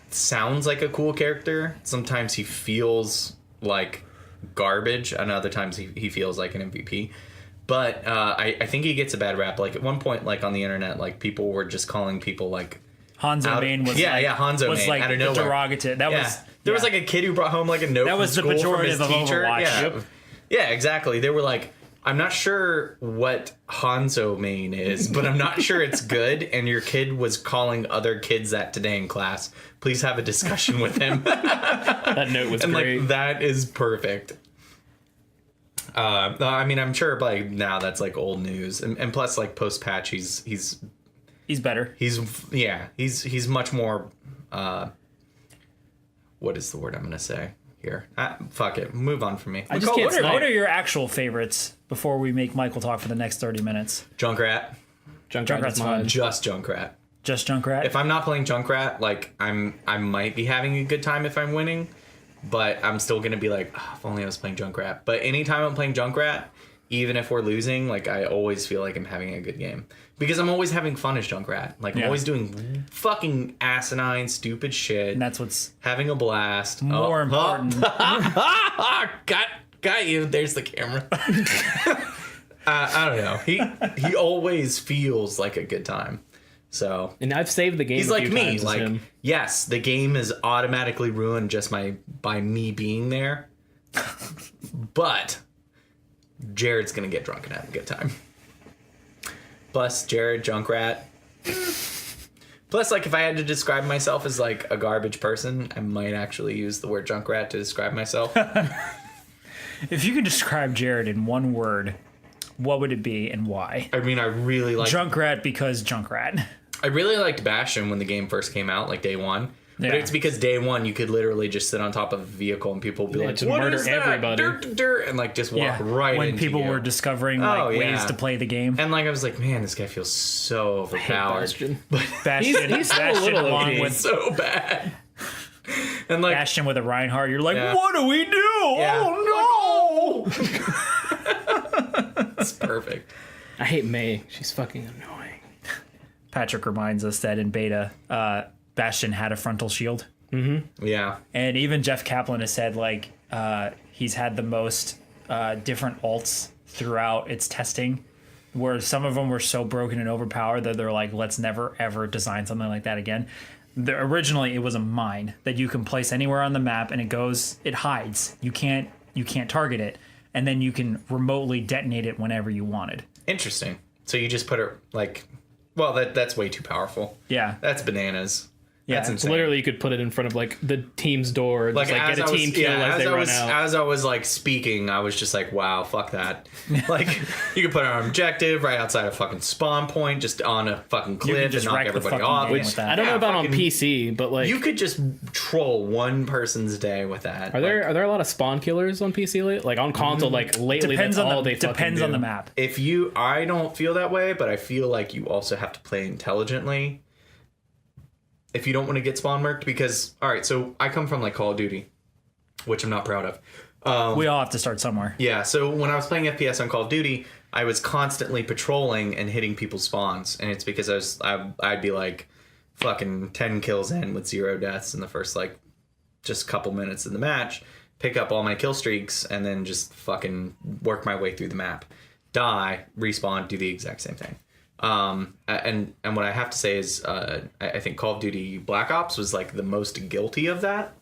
sounds like a cool character. Sometimes he feels like garbage, and other times he feels like an MVP. But I think he gets a bad rap. Like at one point, like on the internet, like people were just calling people like Hanzo main was Hanzo was main like out of the nowhere. derogative. That was There was like a kid who brought home like a note. That was from the school from his pejorative of teacher. Overwatch. Yeah. Yep. Yeah, exactly. They were like, I'm not sure what Hanzo main is, but I'm not sure it's good. And your kid was calling other kids that today in class. Please have a discussion with him. That note was And great. like that is perfect. I mean, I'm sure like now that's like old news, and plus like post patch, he's better. he's much more. What is the word I'm gonna say here? Fuck it, move on from me. I just can't What are your actual favorites before we make Michael talk for the next 30 minutes? Junkrat, Junkrat's Junkrat's mine. fun. just Junkrat. Just Junkrat? If I'm not playing Junkrat, like I might be having a good time if I'm winning, but I'm still gonna be like, oh, if only I was playing Junkrat. But anytime I'm playing Junkrat, even if we're losing, like I always feel like I'm having a good game because I'm always having fun as Junkrat. Like I'm Yeah. always doing fucking asinine, stupid shit, And that's what's having a blast. more important. Got you. There's the camera. I don't know. He always feels like a good time. So And I've saved the game. he's a like few me. times as Like him. yes, the game is automatically ruined just by me being there. But Jared's gonna get drunk and have a good time. Plus Jared, Junkrat. Plus, like, if I had to describe myself as like a garbage person, I might actually use the word Junkrat to describe myself. If you could describe Jared in one word, what would it be and why? I mean, I really like Junkrat because Junkrat. I really liked Bastion when the game first came out, like day one. But Yeah. it's because day one you could literally just sit on top of a vehicle and people would be like, to "What murder is that? everybody." Dirt, dirt," and like just walk right when into people you. were discovering Oh, ways yeah. to play the game. And like I was like, man, this guy feels so overpowered. Bastion. Bastion, he's still a Bastion little along OP. with So bad. And like, Bastion with a Reinhardt, you're like, Yeah. what do we do? Yeah. Oh it's perfect. I hate May. She's fucking annoying. Patrick reminds us that in beta, Bastion had a frontal shield. Yeah. And even Jeff Kaplan has said like he's had the most different alts throughout its testing, where some of them were so broken and overpowered that they're like, let's never ever design something like that again. Originally, it was a mine that you can place anywhere on the map, and it hides. You can't target it, and then you can remotely detonate it whenever you wanted. Interesting. So you just put it like, well, that's way too powerful. Yeah, That's bananas. Yeah, That's insane. Literally, you could put it in front of like the team's door, and Like, just like get a team kill as they run out. As I was like speaking, I was just like, wow, fuck that. Like, you could put it on objective right outside a fucking spawn point, just on a fucking cliff just and knock wreck the everybody fucking off. game with that. I don't know about on fucking- PC, but like, You could just troll one person's day with that. are there a lot of spawn killers on PC? Like on console, like lately, depends that's on all the they fucking depends do. on the map. I don't feel that way, but I feel like you also have to play intelligently if you don't want to get spawn murked, because all right, so I come from like Call of Duty, which I'm not proud of. We all have to start somewhere. Yeah, so when I was playing FPS on Call of Duty, I was constantly patrolling and hitting people's spawns, and it's because I'd be like fucking 10 kills in with 0 deaths in the first like just couple minutes in the match, pick up all my kill streaks, and then just fucking work my way through the map, die, respawn, do the exact same thing. And what I have to say is, I think Call of Duty Black Ops was like the most guilty of that,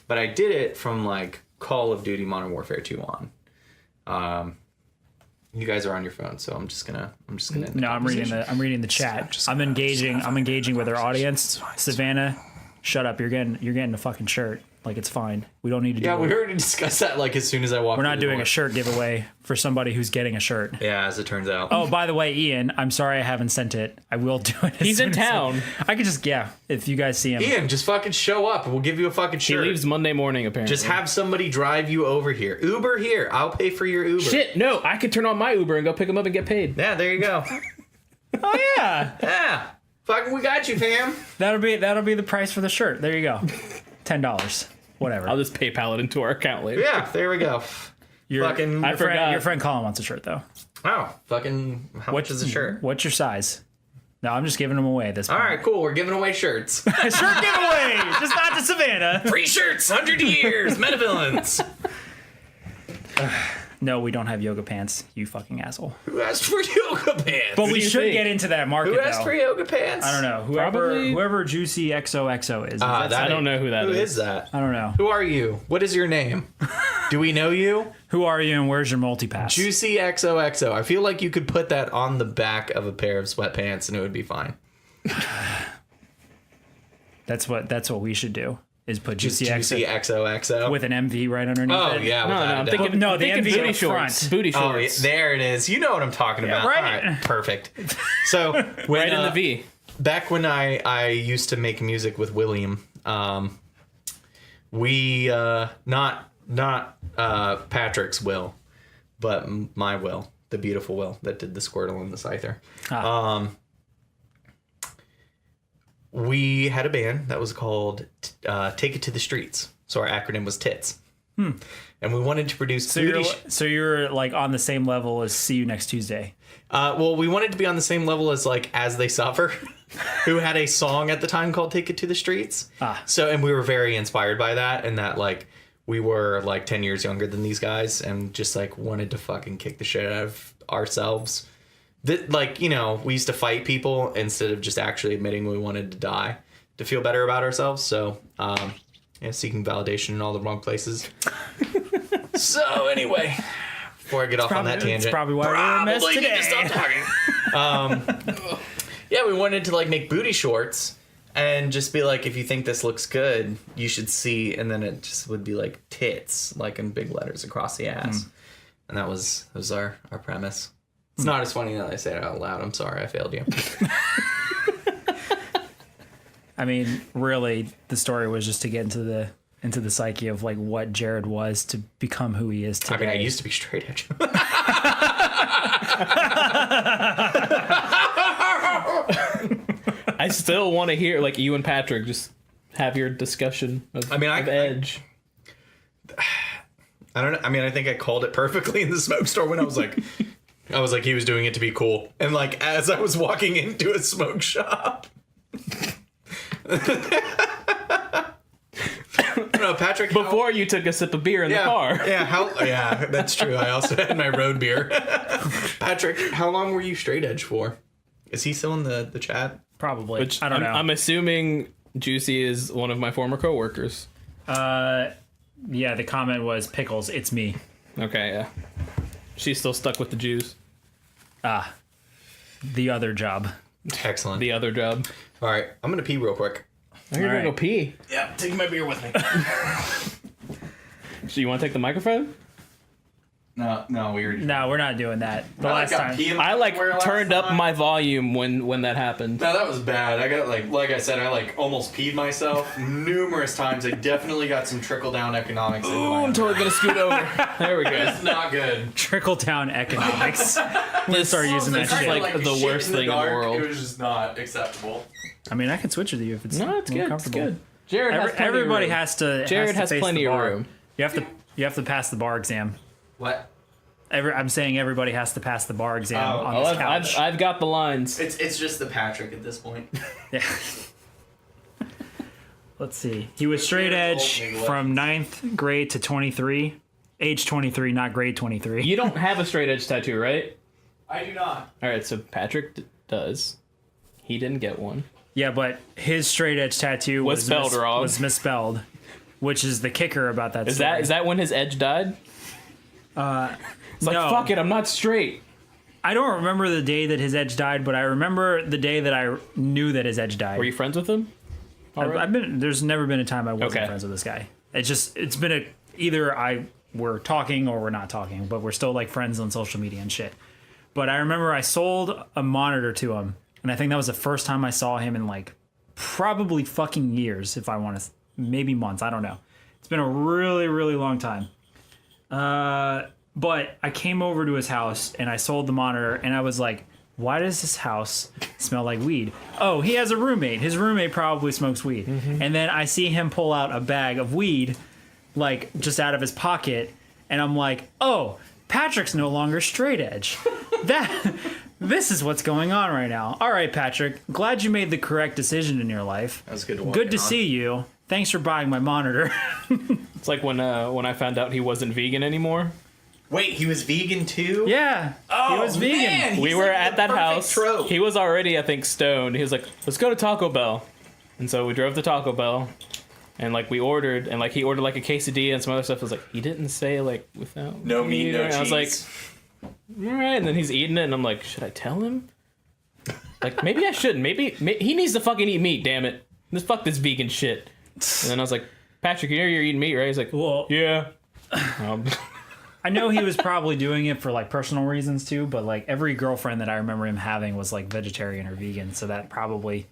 but I did it from like Call of Duty Modern Warfare 2 on. You guys are on your phone, so I'm just gonna. No, I'm reading the chat. I'm engaging with our audience. Savannah, shut up. You're getting a fucking shirt. Like, it's fine. We don't need to do Yeah, it. we already discussed that like as soon as I walked. We're not through the doing door. a shirt giveaway for somebody who's getting a shirt. Yeah, as it turns out. Oh, by the way, Ian, I'm sorry I haven't sent it. I will do it. He's in town. I could just, if you guys see him. Ian, just fucking show up and we'll give you a fucking He shirt. leaves Monday morning, apparently. Just have somebody drive you over here. Uber here. I'll pay for your Uber. Shit, no, I could turn on my Uber and go pick him up and get paid. Yeah, there you go. Oh, yeah. Yeah. Fucking we got you, fam. That'll be the price for the shirt. There you go. $10. Whatever. I'll just PayPal it into our account later. Yeah, there we go. Fucking. I forgot. Your friend Colin wants a shirt, though. Wow. Fucking. How much is a shirt? What's your size? No, I'm just giving them away at this All point. right, cool. We're giving away shirts. Shirt giveaway! Just not to Savannah. Free shirts, 100 years, Metavillains. No, we don't have yoga pants, you fucking asshole. Who asked for yoga pants? But we do you should think? get into that market, Who asked though. for yoga pants? I don't know. Probably- Whoever Juicy XOXO is. I don't know who that Who is. is that? I don't know. Who are you? What is your name? Do we know you? Who are you and where's your multi-pass? Juicy XOXO. I feel like you could put that on the back of a pair of sweatpants and it would be fine. That's what we should do. Is put Just Juicy Juicy XO XOXO. with an MV right underneath Oh, it. yeah. No, without a I'm doubt. thinking, No, I'm the thinking MV booty up shorts. front. Booty Oh, shorts. there it is. You know what I'm talking about. right. All right, perfect. So, when, Right in the V. back when I used to make music with William, we not Patrick's Will, but my Will, the beautiful Will that did the Squirtle and the Scyther. We had a band that was called Take It to the Streets. So our acronym was TITS. And we wanted to produce So you're like on the same level as See You Next Tuesday. well, we wanted to be on the same level as like As They Suffer, who had a song at the time called Take It to the Streets. So, and we were very inspired by that, and that like we were like 10 years younger than these guys and just like wanted to fucking kick the shit out of ourselves. That, like, you know, we used to fight people instead of just actually admitting we wanted to die to feel better about ourselves. So, yeah, seeking validation in all the wrong places. So anyway, before I get off on that tangent, It's probably why we're a mess need today. to stop talking. Yeah, we wanted to like make booty shorts and just be like, if you think this looks good, you should see, and then it just would be like tits, like in big letters across the ass, and that was our premise. It's not as funny now that I say it out loud. I'm sorry, I failed you. I mean, really, the story was just to get into the psyche of like what Jared was to become who he is today. I mean, I used to be straight edge. I still want to hear like you and Patrick just have your discussion of, I mean, of Edge. I don't know. I mean, I think I called it perfectly in the smoke store when I was like, he was doing it to be cool. And like, as I was walking into a smoke shop, No, Patrick. Before you took a sip of beer in the car. Yeah, that's true. I also had my road beer. Patrick, how long were you straight edge for? Is he still in the chat? Probably. Which I don't know. I'm assuming Juicy is one of my former coworkers. Yeah, the comment was, Pickles, it's me. Okay, yeah. She's still stuck with the Jews. The other job. Excellent. The other job. All right, I'm gonna pee real quick. I'm gonna go pee. Yeah, taking my beer with me. So you want to take the microphone? No, we already. No, we're not doing that. The last time. I turned up my volume when that happened. No, that was bad. I got like I said, I almost peed myself numerous times. I definitely got some trickle down economics. Oh, I'm totally gonna scoot over. There we go. It's not good. Trickle down economics. I'm gonna start using that This is shit. like the worst thing in the world. It was just not acceptable. I mean, I can switch with you if it's No, it's more good. It's comfortable. good. Jared has plenty Everybody of room. has to. Jared has face plenty the of bar. room. You have to pass the bar exam. What? I'm saying everybody has to pass the bar exam on this couch. I've got the lines. It's just the Patrick at this point. Yeah. Let's see. He was straight edge from 9th grade to 23. Age 23, not grade 23. You don't have a straight edge tattoo, right? I do not. All right, so Patrick does. He didn't get one. Yeah, but his straight edge tattoo Was spelled wrong. Was misspelled, which is the kicker about that. Is that when his edge died? It's like, no. fuck it, I'm not straight. I don't remember the day that his edge died, but I remember the day that I knew that his edge died. Were you friends with him? I've been. There's never been a time I wasn't Okay. friends with this guy. It's been either we're talking or we're not talking, but we're still like friends on social media and shit. But I remember I sold a monitor to him, and I think that was the first time I saw him in like probably fucking years, if I want to, maybe months. I don't know. It's been a really, really long time. But I came over to his house and I sold the monitor, and I was like, why does this house smell like weed? Oh, he has a roommate. His roommate probably smokes weed. Mm-hmm. And then I see him pull out a bag of weed, like just out of his pocket. And I'm like, oh, Patrick's no longer straight edge. This is what's going on right now. All right, Patrick, glad you made the correct decision in your life. That was good to walk Good in to on. see you. Thanks for buying my monitor. It's like when I found out he wasn't vegan anymore. Wait, he was vegan too? Yeah, he was vegan. Man, he's We were like at the that perfect house. trope. He was already, I think, stoned. He was like, let's go to Taco Bell. And so we drove to Taco Bell. And like we ordered, and like he ordered like a quesadilla and some other stuff. I was like, he didn't say like without No meat, no And I was like, cheese. all right. And then he's eating it, and I'm like, should I tell him? Like maybe I shouldn't. Maybe he needs to fucking eat meat. Damn it! Just fuck this vegan shit. And then I was like, Patrick, you know you're eating meat, right? He's like, Well, yeah. I know he was probably doing it for like personal reasons too, but like every girlfriend that I remember him having was like vegetarian or vegan, so that probably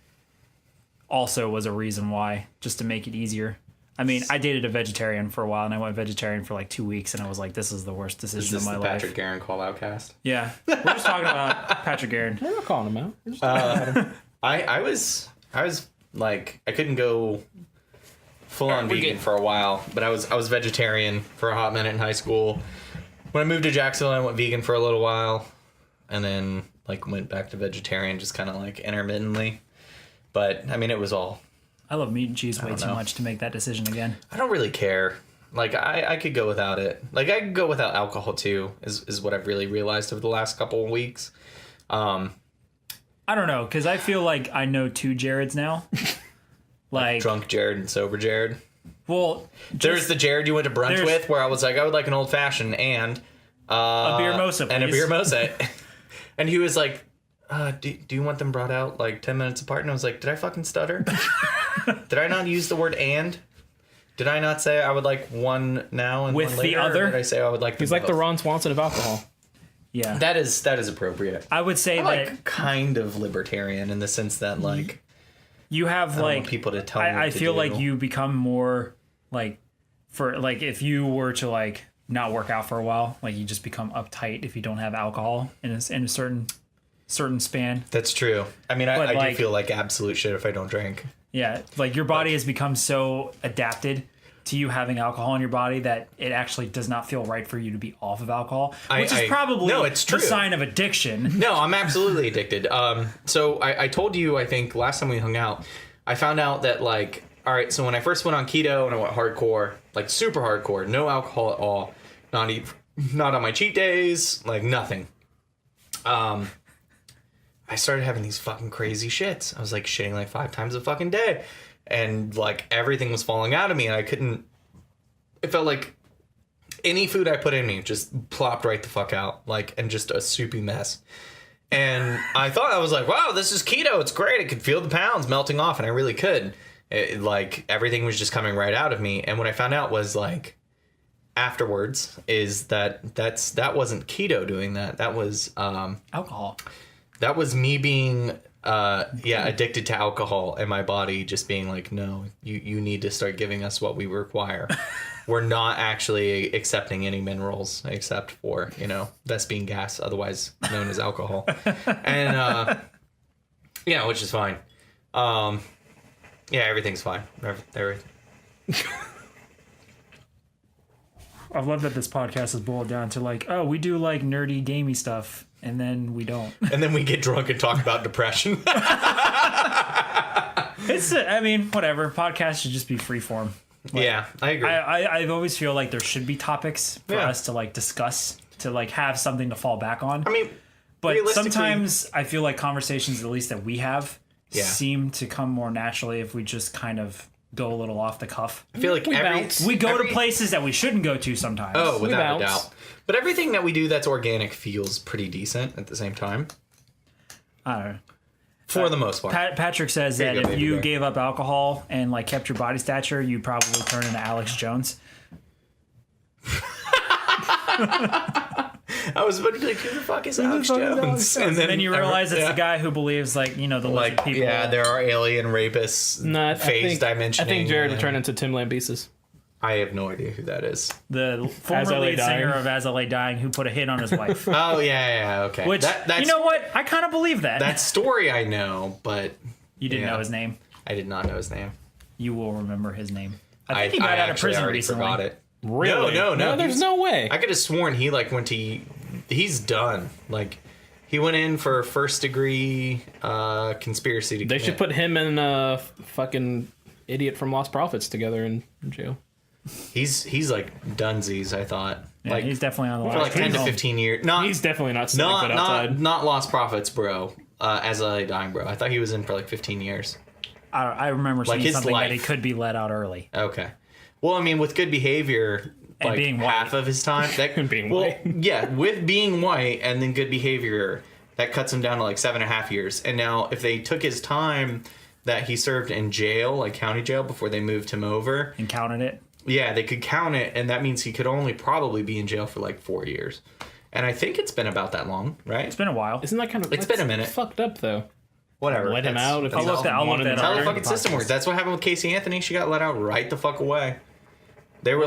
also was a reason why, just to make it easier. I mean, I dated a vegetarian for a while, and I went vegetarian for like 2 weeks, and I was like, this is the worst Is decision this of my the life. Patrick Guerin call out cast? Yeah, we're just talking about Patrick Guerin. I'm not calling him out. We're just talking about him. I was like, I couldn't go full on we're vegan good. for a while, but I was vegetarian for a hot minute in high school. When I moved to Jacksonville, I went vegan for a little while, and then like went back to vegetarian just kind of like intermittently. But I mean, it was all. I love meat and cheese way don't too know. much to make that decision again. I don't really care. Like I could go without it. Like I could go without alcohol too. Is what I've really realized over the last couple of weeks. I don't know, because I feel like I know two Jareds now. Like, Drunk Jared and sober Jared. well, There's the Jared you went to brunch there's- with, where I was like, I would like an old fashioned and a beer mosa, and a please. beer mosa. And he was like, do you want them brought out like 10 minutes apart? And I was like, did I fucking stutter? Did I not use the word and? Did I not say I would like one now and With one the later? Or other? did I say I would like them He's like the both? Ron Swanson of alcohol. Yeah, That is appropriate. I would say I'm that like kind of libertarian in the sense that like you have I don't like want people to tell me what I to feel do. like you become more like, for like, if you were to like not work out for a while, like you just become uptight if you don't have alcohol in a certain span. That's true. I mean, But, I like- do feel like absolute shit if I don't drink. Yeah, like your body has become so adapted to you having alcohol in your body that it actually does not feel right for you to be off of alcohol, which is probably no, it's true. the sign of addiction. No, I'm absolutely addicted. So I told you, I think last time we hung out, I found out that like all right, so when I first went on keto and I went hardcore, like super hardcore, no alcohol at all, not on my cheat days, like nothing. I started having these fucking crazy shits. I was like shitting like 5 times a fucking day, and like everything was falling out of me, and I couldn't. It felt like any food I put in me just plopped right the fuck out, like, and just a soupy mess. And I thought, I was like, wow, this is keto. It's great. I could feel the pounds melting off, and I really could. Like, everything was just coming right out of me. And what I found out was, like, afterwards, is that wasn't keto doing that. That was Alcohol. that was me being addicted to alcohol, and my body just being like, no, you need to start giving us what we require. We're not actually accepting any minerals except for, Vespine gas, otherwise known as alcohol. And which is fine. Everything's fine. Everything. I love that this podcast is boiled down to like, oh, we do like nerdy, gamey stuff, and then we don't. And then we get drunk and talk about depression. Whatever. Podcasts should just be free form. Yeah, I agree. I always feel like there should be topics for us to like discuss, to like have something to fall back on. I mean, but sometimes I feel like conversations, at least that we have, seem to come more naturally if we just kind of go a little off the cuff. I feel like we go to places that we shouldn't go to sometimes. Oh, without a doubt. But everything that we do that's organic feels pretty decent at the same time. I don't know. For the most part. Patrick says that if you gave up alcohol and like kept your body stature, you'd probably turn into Alex Jones. I was about to be like, who the fuck is Alex Jones? And then you realize it's the guy who believes the lizard people. Yeah, there are alien rapists. Phase dimensioning. I think Jared would turn into Tim Lambesis. I have no idea who that is. The former lead singer of As I Lay Dying who put a hit on his wife. Oh, yeah, okay. Which, you know what? I kind of believe that. That story I know, but... You didn't know his name? I did not know his name. You will remember his name. I think he got out of prison recently. Forgot it. Really? No, there's no way. I could have sworn he went to... He's done. He went in for first degree conspiracy to They should put him and fucking idiot from Lost Prophets together in jail. He's like dunsies, I thought. Yeah, he's definitely on the line. For 10 to 15 years. He's definitely not stepping foot outside. Not Lost Prophets, bro. As I Lay Dying, bro. I thought he was in for 15 years. I remember seeing something that he could be let out early. Okay. Well, I mean, with Good Behavior, and being half white. Of his time, being white. Yeah, with being white and then Good Behavior, that cuts him down to 7.5 years. And now, if they took his time that he served in jail, county jail, before they moved him over, and counted it. Yeah, they could count it, and that means he could only probably be in jail for 4 years. And I think it's been about that long, right? It's been a while. Isn't that kind of... It's been a minute. Fucked up, though. Whatever. Let him out. I'll look that up. That's how the fucking system works. That's what happened with Casey Anthony. She got let out right the fuck away. They were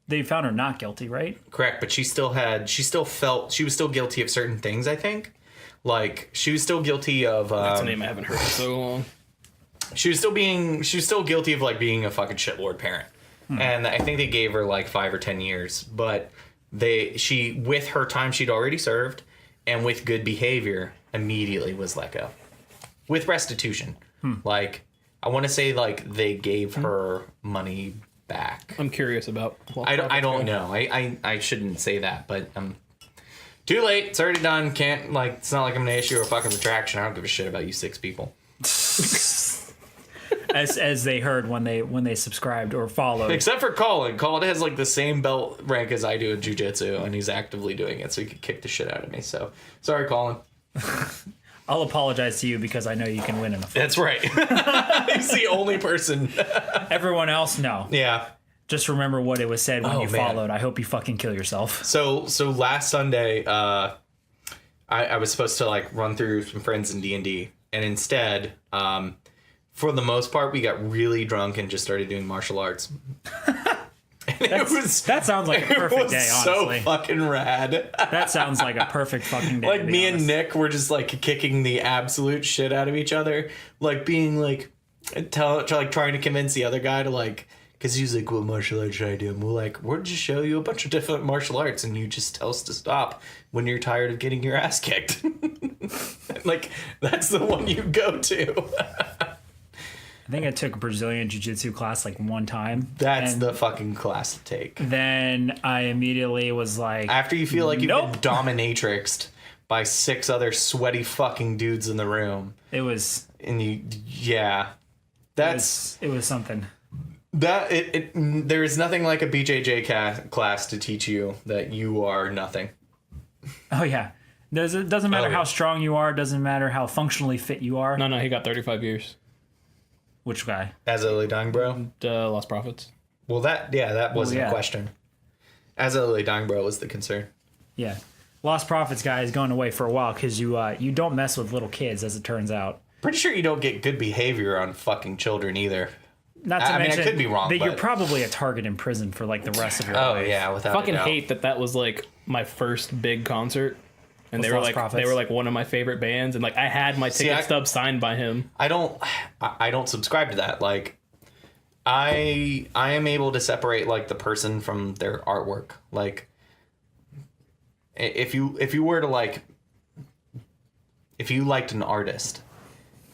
they found her not guilty, right? Correct, but she was still guilty of certain things, I think. She was still guilty of... That's a name I haven't heard in so long. She was still guilty of being a fucking shitlord parent. And I think they gave her 5 or 10 years, but with her time she'd already served and with Good Behavior immediately was let go with restitution. I want to say they gave her money back. I'm curious about. I don't know. I shouldn't say that, but too late. It's already done. Can't it's not like I'm gonna issue a fucking retraction. I don't give a shit about you 6 people. As they heard when they subscribed or followed. Except for Colin. Colin has the same belt rank as I do in jiu-jitsu, and he's actively doing it, so he could kick the shit out of me. So sorry, Colin. I'll apologize to you because I know you can win in a fight. That's right. He's the only person. Everyone else, no. Yeah. Just remember what it was said when you followed. I hope you fucking kill yourself. So last Sunday, I was supposed to run through some friends in D&D, and instead, for the most part, we got really drunk and just started doing martial arts. That sounds like a perfect day, honestly. So fucking rad. That sounds like a perfect fucking day. Me and Nick were just kicking the absolute shit out of each other, being trying to convince the other guy to because he's like, what martial arts should I do? And we'll just show you a bunch of different martial arts, and you just tell us to stop when you're tired of getting your ass kicked. That's the one you go to. I think I took a Brazilian Jiu-Jitsu class like one time. That's and the fucking class to take. Then I immediately was like, After you feel like you've Nope. been dominatrixed by 6 other sweaty fucking dudes in the room. it was That's it was something. there is nothing like a BJJ class to teach you that you are nothing. Oh yeah. It doesn't matter Oh, yeah. how strong you are. Doesn't matter how functionally fit you are. No, he got 35 years. Which guy? As a Lily Dying Bro? Lost Profits. Well, that wasn't yeah. a question. As a Lily Dying Bro was the concern. Yeah. Lost Profits guy is going away for a while because you don't mess with little kids, as it turns out. Pretty sure you don't get good behavior on fucking children either. Not to I mean, I mention could be wrong, that you're but- probably a target in prison for like the rest of your Oh life. yeah, without Fucking a doubt. hate that was like my first big concert. And With they were Lost like Prophets? one of my favorite bands, and like I had my ticket I- stub signed by him. I don't subscribe to that. Like, I am able to separate like the person from their artwork. Like, if you were to like, if you liked an artist,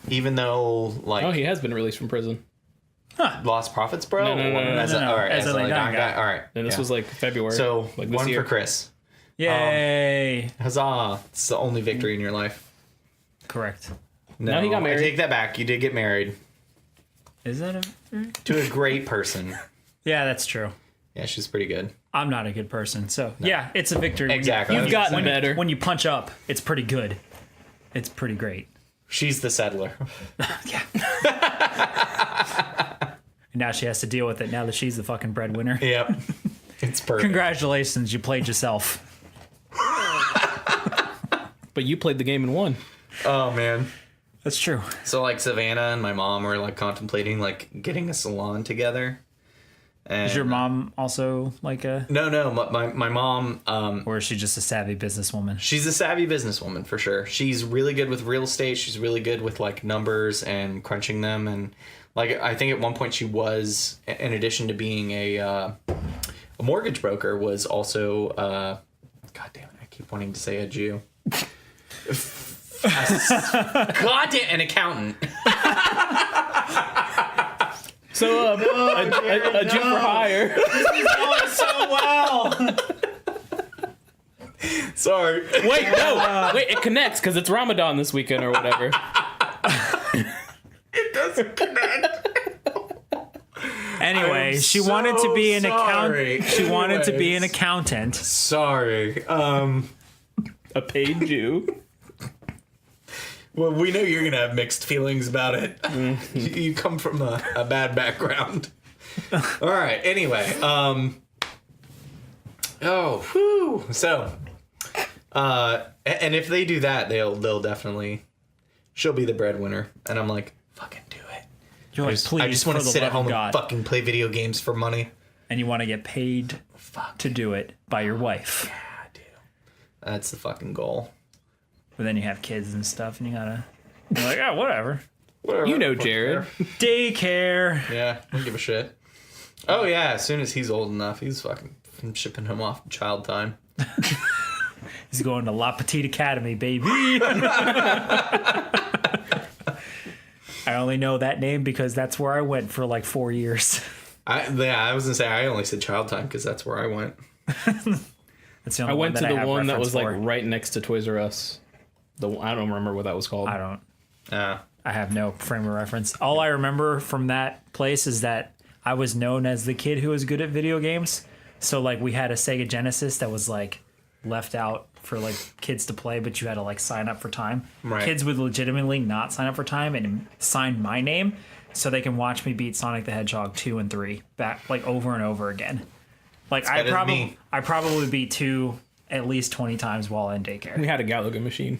even though like Oh, he has been released from prison. Lost Profits, bro. No. All right, As a like, Dying guy. all right. And this yeah. was like February. So like this one year. for Chris. Yay! Huzzah! It's the only victory in your life. Correct. No, he got married. I take that back. You did get married Is that a? to a great person. Yeah, that's true. Yeah, she's pretty good. I'm not a good person, so yeah, it's a victory. When Exactly. You, You've gotten better. When you punch up, it's pretty good. It's pretty great. She's the settler. Yeah. Now she has to deal with it. Now that she's the fucking breadwinner. Yep. It's perfect. Congratulations, you played yourself. But you played the game and won. Oh man. That's true. So like Savannah and my mom were like contemplating like getting a salon together. And Is your mom also like a, No, my mom or is she just a savvy businesswoman? she's a savvy businesswoman for sure. She's really good with real estate. She's really good with like numbers and crunching them, and like I think at one point she was, in addition to being a mortgage broker, was also God damn it, I keep wanting to say a Jew. God damn, an accountant. So a Jew for hire. Oh, so well. Sorry. Wait, no, wait, it connects because it's Ramadan this weekend or whatever. It doesn't connect. Anyway, I'm she wanted to be an sorry. accountant. She wanted to be an Anyways. accountant. Sorry. A paid Jew. Well, we know you're gonna have mixed feelings about it. You come from a bad background. All right. Anyway. Oh. Whew. So. And if they do that, they'll definitely. She'll be the breadwinner, and I'm like, fucking do it. You're like, please, I just want for to the sit at love home of and God. fucking play video games for money. And you want to get paid Fuck. to do it by your wife. Yeah, dude. That's the fucking goal. But then you have kids and stuff, and you're like, oh, whatever. Whatever. You know Fuck Jared. Daycare. Yeah, I don't give a shit. Oh yeah, as soon as he's old enough, he's fucking I'm shipping him off to child time. He's going to La Petite Academy, baby. I only know that name because that's where I went for like 4 years. I was gonna say I only said child time because that's where I went. That's the only I went to that the have one that reference was like for. right next to Toys R Us. I don't remember what that was called. I don't. Uh, I have no frame of reference. All I remember from that place is that I was known as the kid who was good at video games. So like we had a Sega Genesis that was like left out for like kids to play, but you had to like sign up for time. Right. Kids would legitimately not sign up for time and sign my name so they can watch me beat Sonic the Hedgehog 2 and 3 back like over and over again. Like better than me. I probably beat 2 at least 20 times while in daycare. We had a Galaga machine.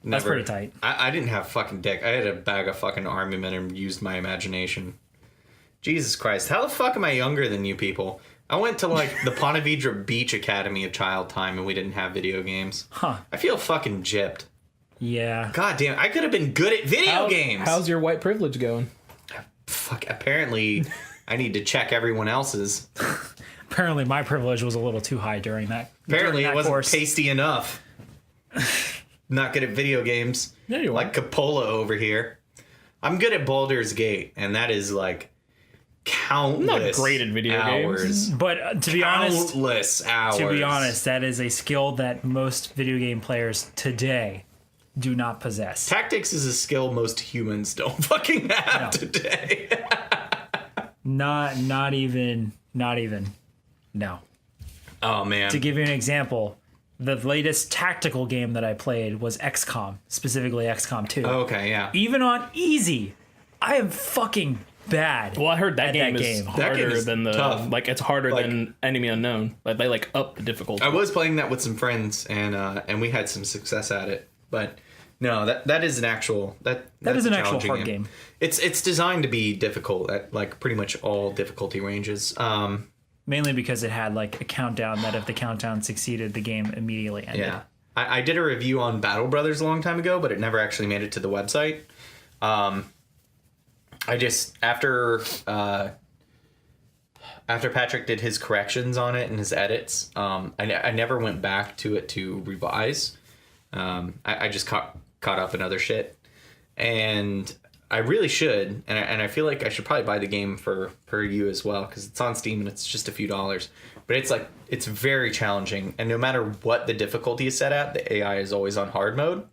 That's never. pretty tight. I didn't have fucking dick. I had a bag of fucking armament and used my imagination. Jesus Christ, how the fuck am I younger than you people? I went to like the Ponte Vedra Beach Academy of Child Time and we didn't have video games. Huh. I feel fucking gypped. Yeah. God damn, I could have been good at video games. How's your white privilege going? Fuck, apparently I need to check everyone else's. Apparently my privilege was a little too high during that. Apparently during it that wasn't course. pasty enough. Not good at video games. Yeah, you Like Coppola over here. I'm good at Baldur's Gate, and that is like countless I'm not great at video hours. games. But to be honest, Countless hours. to be honest, that is a skill that most video game players today do not possess. Tactics is a skill most humans don't fucking have No. today. Not even. No. Oh man. To give you an example, the latest tactical game that I played was XCOM, specifically XCOM 2. Okay, yeah. Even on easy, I am fucking bad. Well, I heard that at game that is game. That game harder is than the tough. like it's harder Like- than Enemy Unknown. Like they like up the difficulty. I was playing that with some friends, and we had some success at it. But no, that is an actual That that's is a an actual challenging hard game. It's designed to be difficult at like pretty much all difficulty ranges. Mainly because it had like a countdown that if the countdown succeeded, the game immediately ended. Yeah. I did a review on Battle Brothers a long time ago, but it never actually made it to the website. I just after Patrick did his corrections on it and his edits, I never went back to it to revise. I just caught up in other shit, and I really should, and I feel like I should probably buy the game for you as well because it's on Steam and it's just a few dollars. But it's very challenging, and no matter what the difficulty is set at, the AI is always on hard mode.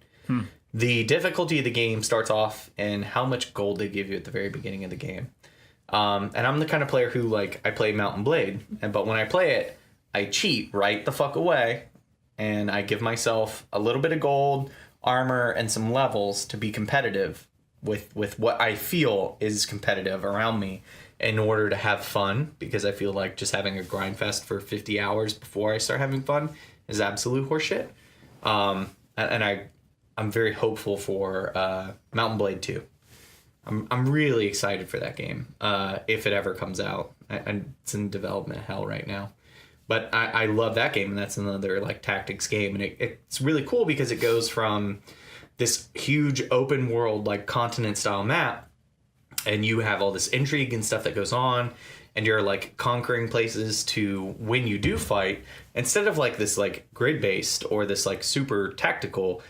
The difficulty of the game starts off in how much gold they give you at the very beginning of the game. And I'm the kind of player who like I play Mountain Blade, but when I play it, I cheat right the fuck away, and I give myself a little bit of gold, armor, and some levels to be competitive with what I feel is competitive around me in order to have fun, because I feel like just having a grind fest for 50 hours before I start having fun is absolute horseshit. And I'm very hopeful for Mountain Blade 2. I'm really excited for that game if it ever comes out. And it's in development hell right now. But I love that game, and that's another like tactics game, and it's really cool because it goes from this huge open world like continent style map, and you have all this intrigue and stuff that goes on, and you're like conquering places to when you do fight, instead of like this like grid based or this like super tactical,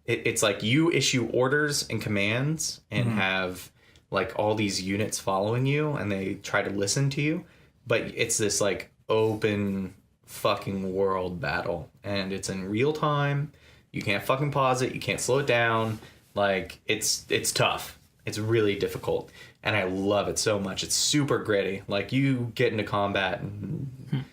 it's like you issue orders and commands and have like all these units following you, and they try to listen to you, but it's this like open fucking world battle, and it's in real time. You can't fucking pause it. You can't slow it down. Like it's tough. It's really difficult, and I love it so much. It's super gritty. Like you get into combat, and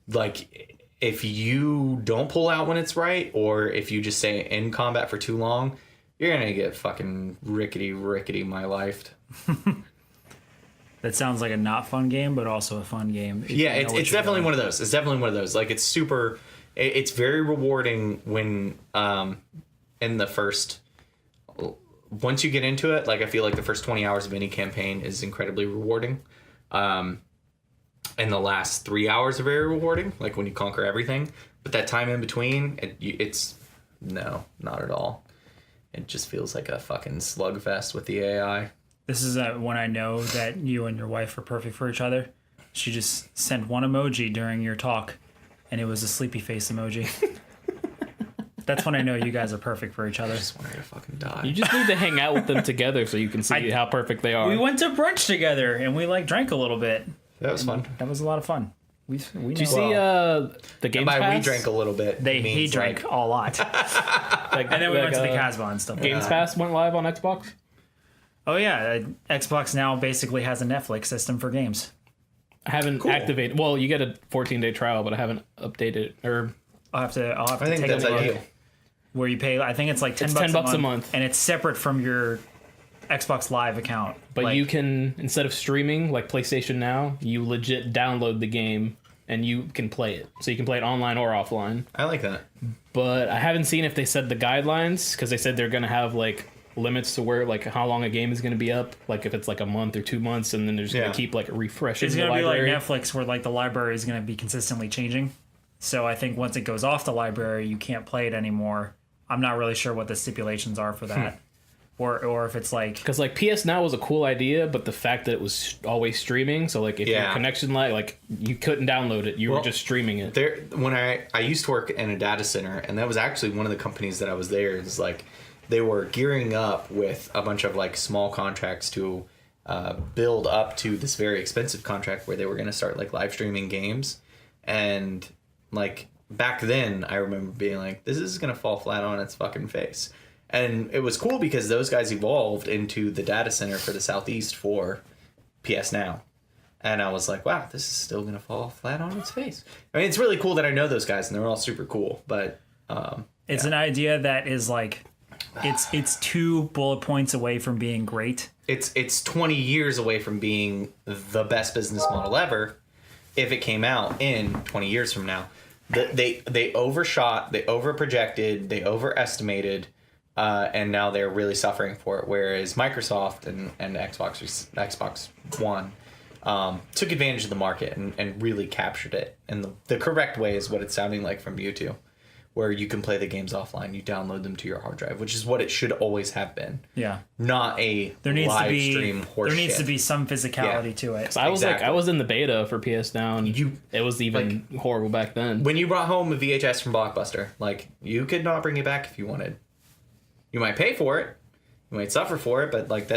like if you don't pull out when it's right, or if you just stay in combat for too long, you're gonna get fucking rickety my life. That sounds like a not fun game, but also a fun game. if Yeah, you know what it's you're definitely doing. one of those. It's definitely one of those. Like it's super. It's very rewarding when in the first. Once you get into it, like I feel like the first 20 hours of any campaign is incredibly rewarding. And the last 3 hours are very rewarding, like when you conquer everything. But that time in between, it's no, not at all. It just feels like a fucking slugfest with the AI. This is when I know that you and your wife are perfect for each other. She just sent one emoji during your talk, and it was a sleepy face emoji. That's when I know you guys are perfect for each other. I just want her to fucking die. You just need to hang out with them together so you can see how perfect they are. We went to brunch together, and we like drank a little bit. That was fun. That was a lot of fun. We Did you see the Games By Pass? we drank a little bit. He means, drank like, a lot, Like, and then we like, went to the Casbah and stuff. Games Pass went live on Xbox. Oh yeah, Xbox now basically has a Netflix system for games. I haven't activated. Well, you get a 14-day trial, but I haven't updated or I'll have to I think take that's a look. ideal. Where you pay, I think it's like $10, $10 a month, and it's separate from your Xbox Live account. but Like, you can, instead of streaming like PlayStation Now, you legit download the game and you can play it. So you can play it online or offline. I like that. But I haven't seen if they said the guidelines, because they said they're going to have like limits to where like how long a game is going to be up, like if it's like a month or 2 months, and then they're just going Yeah. to keep like refreshing it's the going to be like library. Netflix, where like the library is going to be consistently changing. So I think once it goes off the library, you can't play it anymore. I'm not really sure what the stipulations are for that, or if it's like Because like PS Now was a cool idea, but the fact that it was always streaming, so like if your Yeah. connection like you couldn't download it, you Well, were just streaming it. When I used to work in a data center, and that was actually one of the companies that I was there. Is like they were gearing up with a bunch of like small contracts to build up to this very expensive contract where they were going to start like live streaming games. And like back then I remember being like, this is going to fall flat on its fucking face. And it was cool because those guys evolved into the data center for the Southeast for PS Now. And I was like, wow, this is still going to fall flat on its face. I mean, it's really cool that I know those guys and they're all super cool, but it's an idea that is like, it's 2 bullet points away from being great. It's 20 years away from being the best business model ever if it came out in 20 years from now. They overshot, they overprojected, they overestimated, and now they're really suffering for it. Whereas Microsoft and Xbox One took advantage of the market and really captured it. And the correct way is what it's sounding like from you two, where you can play the games offline, you download them to your hard drive, which is what it should always have been. Yeah. Not a live stream horse There needs shit. to be some physicality to it. I was Exactly. I was in the beta for PS Now, and it was even horrible back then. When you brought home a VHS from Blockbuster, like, you could not bring it back if you wanted. You might pay for it, you might suffer for it, but like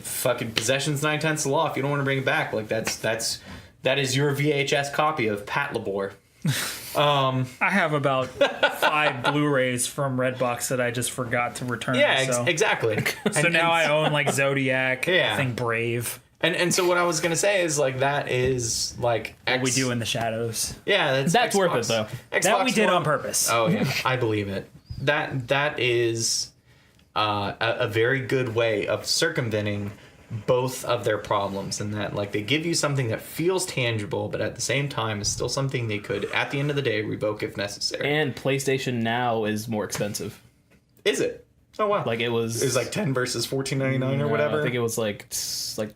fucking possession's 9/10 the law. If you don't want to bring it back, like that is your VHS copy of Pat Labor. I have about 5 Blu-rays from Redbox that I just forgot to return. Yeah, so. exactly. So now I own like Zodiac, Yeah. I think Brave. And so what I was gonna say is like that is like What we do in the shadows. Yeah, That's worth it, though. That we did One. on purpose. Oh yeah, I believe it. That is a very good way of circumventing both of their problems, and that like they give you something that feels tangible, but at the same time is still something they could at the end of the day revoke if necessary. And PlayStation Now is more expensive. Is it? Oh wow! Like it was like 10 versus $14.99 or whatever. I think it was like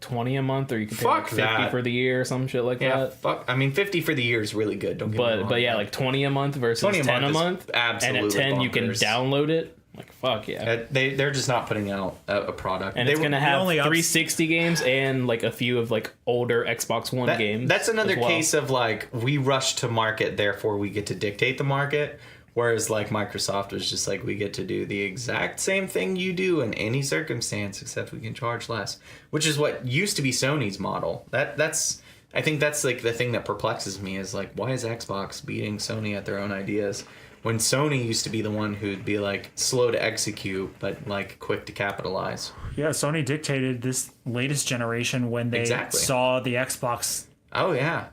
20 a month, or you could pay like 50 that. for the year or some shit like Yeah, that. fuck. I mean, 50 for the year is really good. Don't get me wrong. But yeah, like 20 a month versus 20 a 10 a month is month. absolutely and at 10 you can bonkers. download it. Like fuck yeah. They're just not putting out a product, And it's gonna have only 360 games and like a few of like older Xbox One games. That's another as well. case of like we rush to market, therefore we get to dictate the market. Whereas like Microsoft was just like, we get to do the exact same thing you do in any circumstance, except we can charge less, which is what used to be Sony's model. I think that's like the thing that perplexes me is like, why is Xbox beating Sony at their own ideas when Sony used to be the one who'd be like slow to execute but like quick to capitalize? Yeah, Sony dictated this latest generation when they Exactly. saw the Xbox Oh yeah.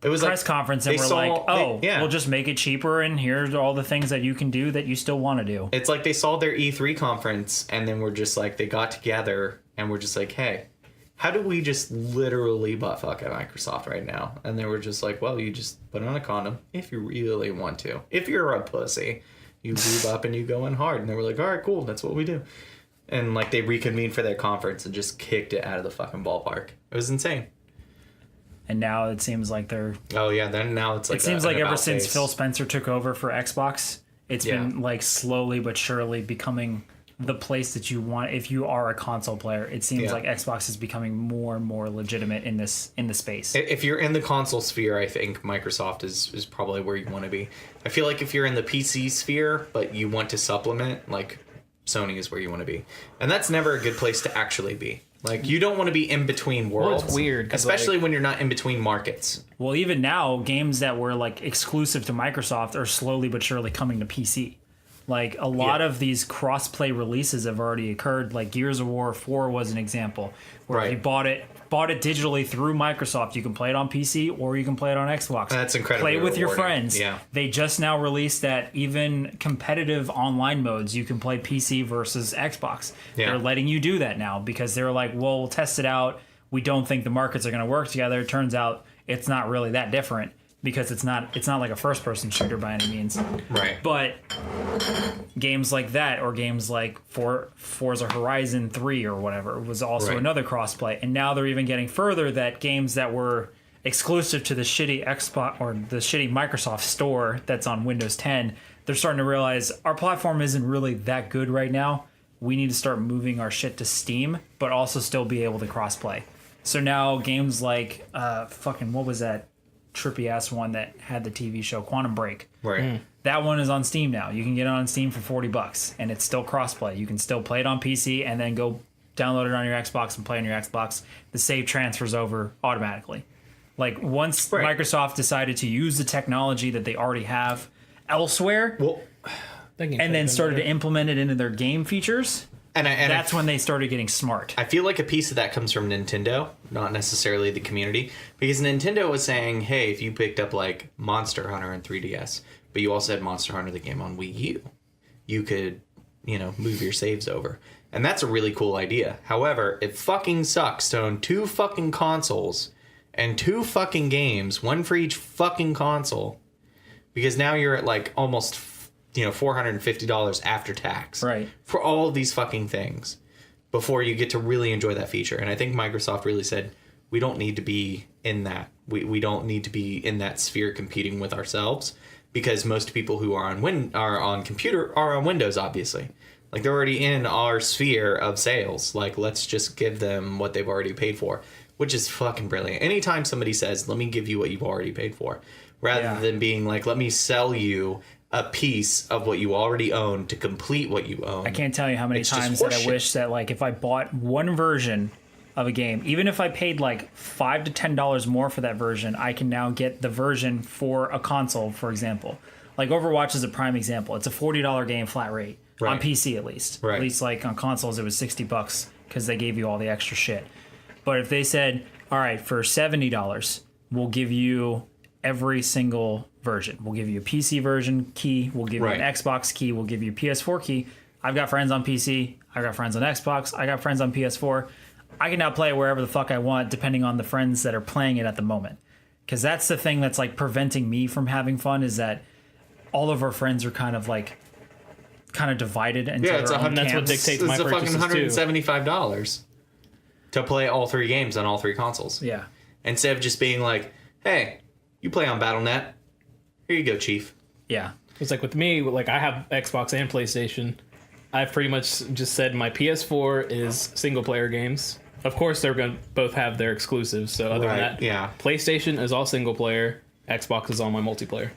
It was press conference and they we're saw- like, oh, yeah. we'll just make it cheaper and here's all the things that you can do that you still want to do. It's like they saw their E3 conference and then we're just like, they got together and we're just like, hey, how do we just literally butt fuck at Microsoft right now? And they were just like, well, you just put on a condom if you really want to. If you're a pussy, you move up and you go in hard. And they were like, all right, cool, that's what we do. And like they reconvened for their conference and just kicked it out of the fucking ballpark. It was insane. And now it seems like they're... Oh yeah, then now it's like It seems an like ever about since face. Phil Spencer took over for Xbox, it's been like slowly but surely becoming the place that you want if you are a console player. It seems Yeah. like Xbox is becoming more and more legitimate in the space. If you're in the console sphere, I think Microsoft is probably where you want to be. I feel like if you're in the PC sphere, but you want to supplement, like Sony is where you want to be. And that's never a good place to actually be. Like, you don't want to be in between worlds. it's weird, 'cause, especially like- when you're not in between markets. Well, even now, games that were like exclusive to Microsoft are slowly but surely coming to PC. Like a lot of these cross-play releases have already occurred. Like Gears of War 4 was an example where Right. you bought it digitally through Microsoft. You can play it on PC or you can play it on Xbox. That's incredibly Play with your rewarding. friends. Yeah. They just now released that even competitive online modes, you can play PC versus Xbox. Yeah. They're letting you do that now because they're like, well, we'll test it out. We don't think the markets are going to work together. It turns out it's not really that different because it's not like a first-person shooter by any means. Right. But games like that, or games like Forza Horizon 3 or whatever, was also Right. another crossplay. And now they're even getting further that games that were exclusive to the shitty Xbox or the shitty Microsoft store that's on Windows 10, they're starting to realize our platform isn't really that good right now. We need to start moving our shit to Steam, but also still be able to crossplay. So now games like what was that? trippy ass one that had the TV show Quantum Break. Right. That one is on Steam now. You can get it on Steam for $40, and it's still crossplay. You can still play it on PC and then go download it on your Xbox and play on your Xbox. The save transfers over automatically. Like once Microsoft decided to use the technology that they already have elsewhere, Well, and then started to implement it into their game features, and that's when they started getting smart. I feel like a piece of that comes from Nintendo, not necessarily the community, because Nintendo was saying, hey, if you picked up like Monster Hunter in 3DS, but you also had Monster Hunter the game on Wii U, you could, move your saves over. And that's a really cool idea. However, it fucking sucks to own 2 fucking consoles and 2 fucking games, one for each fucking console, because now you're at like almost $450 after tax, right, for all of these fucking things before you get to really enjoy that feature. And I think Microsoft really said, we don't need to be in that. We don't need to be in that sphere competing with ourselves, because most people who are on computer are on Windows, obviously. Like, they're already in our sphere of sales. Like, let's just give them what they've already paid for, which is fucking brilliant. Anytime somebody says, let me give you what you've already paid for, rather than being like, let me sell you a piece of what you already own to complete what you own. I can't tell you how many times that I wish that, like, if I bought one version of a game, even if I paid like $5 to $10 more for that version, I can now get the version for a console, for example. Like Overwatch is a prime example. It's a $40 game flat rate on PC, at least. Right. At least like on consoles, it was $60 because they gave you all the extra shit. But if they said, all right, for $70, we'll give you every single version. We'll give you a PC version key. We'll give you an Xbox key. We'll give you a PS4 key. I've got friends on PC. I got friends on Xbox. I got friends on PS4. I can now play it wherever the fuck I want, depending on the friends that are playing it at the moment. Because that's the thing that's like preventing me from having fun, is that all of our friends are kind of divided into their own That's what camps. dictates my purchases fucking too. $175 to play all 3 games on all 3 consoles. Yeah. Instead of just being like, hey, you play on Battle.net. Here you go, Chief. Yeah. It's like with me, like I have Xbox and PlayStation. I've pretty much just said my PS4 is single player games. Of course, they're going to both have their exclusives. So other than that, PlayStation is all single player. Xbox is all my multiplayer.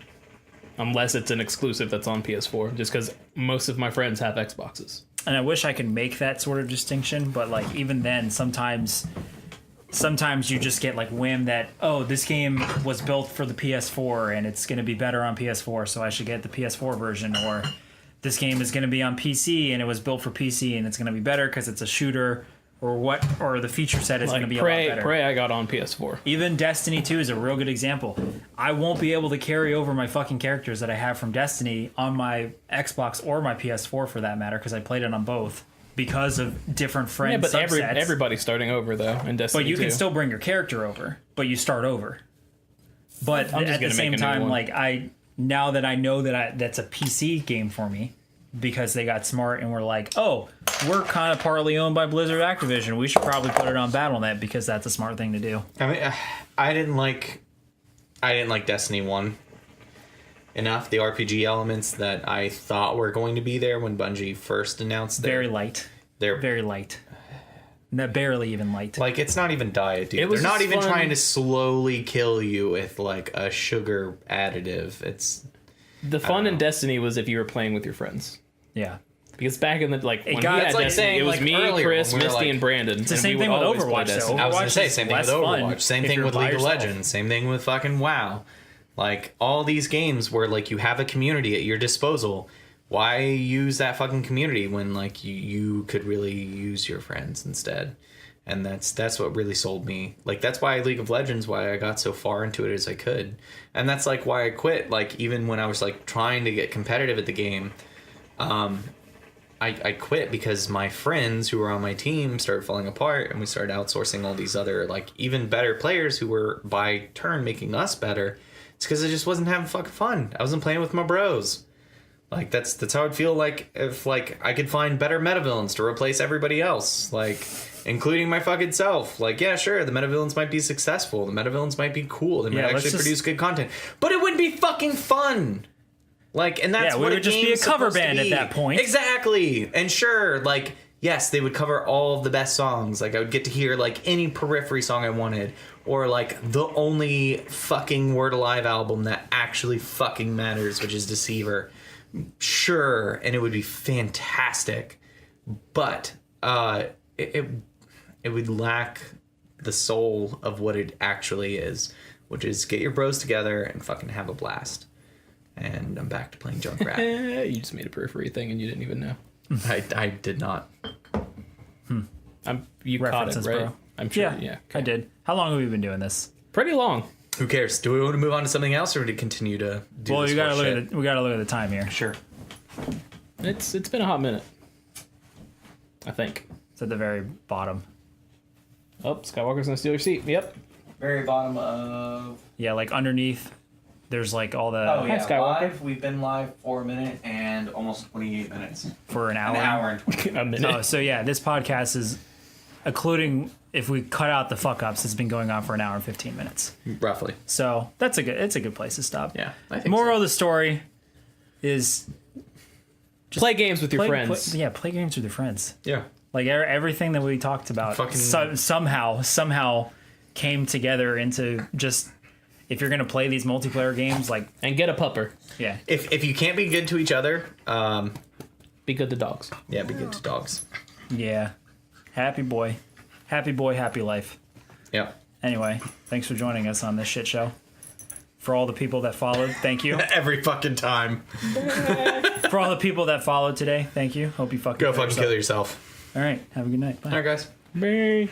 Unless it's an exclusive that's on PS4, just because most of my friends have Xboxes. And I wish I could make that sort of distinction, but like even then, sometimes you just get like whim that, oh, this game was built for the PS4 and it's going to be better on PS4, so I should get the PS4 version. Or this game is going to be on PC and it was built for PC and it's going to be better because it's a shooter, or the feature set is Like going to be a lot better. Prey I got on PS4. Even Destiny 2 is a real good example. I won't be able to carry over my fucking characters that I have from Destiny on my Xbox or my PS4 for that matter, because I played it on both because of different friend Yeah, but subsets. everybody's starting over though in Destiny. But you 2. can still bring your character over, but you start over. But I'm just at the gonna same make a new time, one. like now that I know that that's a PC game for me, because they got smart and were like, oh, we're kind of partly owned by Blizzard Activision. We should probably put it on Battle.net because that's a smart thing to do. I mean, I didn't like Destiny 1 enough. The RPG elements that I thought were going to be there when Bungie first announced Very light. They're Very light. Not barely even light. like, it's not even diet, dude. It was They're not just even fun. trying to slowly kill you with like a sugar additive. It's The fun in Destiny was if you were playing with your friends. Yeah. Because back in the when we got- had it's like Destiny, saying, it was like, me, earlier Chris, when we were Misty, like- and Brandon. It's the and same we thing would with always play Overwatch, though. Destiny. I was gonna Overwatch say is same thing with less fun Overwatch. Same if thing you're with by League of yourself. Legends. Same thing with fucking WoW. Like, all these games where like you have a community at your disposal. Why use that fucking community when like you could really use your friends instead? And that's what really sold me. Like, that's why League of Legends, why I got so far into it as I could. And that's like why I quit. Like, even when I was like trying to get competitive at the game, I quit because my friends who were on my team started falling apart, and we started outsourcing all these other like even better players who were by turn making us better. It's because I just wasn't having fucking fun. I wasn't playing with my bros. Like, that's how I'd feel like if like I could find better Metavillains to replace everybody else, like including my fucking self. Like, yeah, sure, the Metavillains might be successful, the Metavillains might be cool, they might actually produce good content, but it wouldn't be fucking fun. Like, and that's Yeah, we what would just be a game's cover supposed to band at be. that point. Exactly. And sure, like, yes, they would cover all of the best songs. Like I would get to hear like any Periphery song I wanted, or like the only fucking Word Alive album that actually fucking matters, which is Deceiver. Sure, and it would be fantastic, but it would lack the soul of what it actually is, which is get your bros together and fucking have a blast. And I'm back to playing Junkrat. You just made a Periphery thing and you didn't even know. I did not. You caught it, References, right? bro. I'm sure. Yeah, Yeah. I did. How long have we been doing this? Pretty long. Who cares? Do we want to move on to something else, or to continue to do Well, this we gotta horse look shit? at we gotta look at the time here. Sure. It's been a hot minute. I think. It's at the very bottom. Oh, Skywalker's gonna steal your seat. Yep. Very bottom of... Yeah, like underneath. There's like all the Oh, yeah. Skywalker. Live. We've been live for a minute and almost 28 minutes. for an hour. An hour and 20 A minute. Oh, so yeah, this podcast is, including if we cut out the fuck ups, it's been going on for an hour and 15 minutes. Roughly. So it's a good place to stop. Yeah, I think Moral of the story is play games with your friends. play games with your friends. Yeah. Like everything that we talked about Fucking- somehow came together into just, if you're gonna play these multiplayer games, like And get a pupper. yeah, If you can't be good to each other, Be good to dogs. yeah, be good to dogs. yeah, happy boy, happy life. Yeah. Anyway, thanks for joining us on this shit show. For all the people that followed, thank you. Every fucking time. For all the people that followed today, thank you. Hope you fucking Go fucking kill yourself. All right, have a good night. Bye. All right, guys. Bye.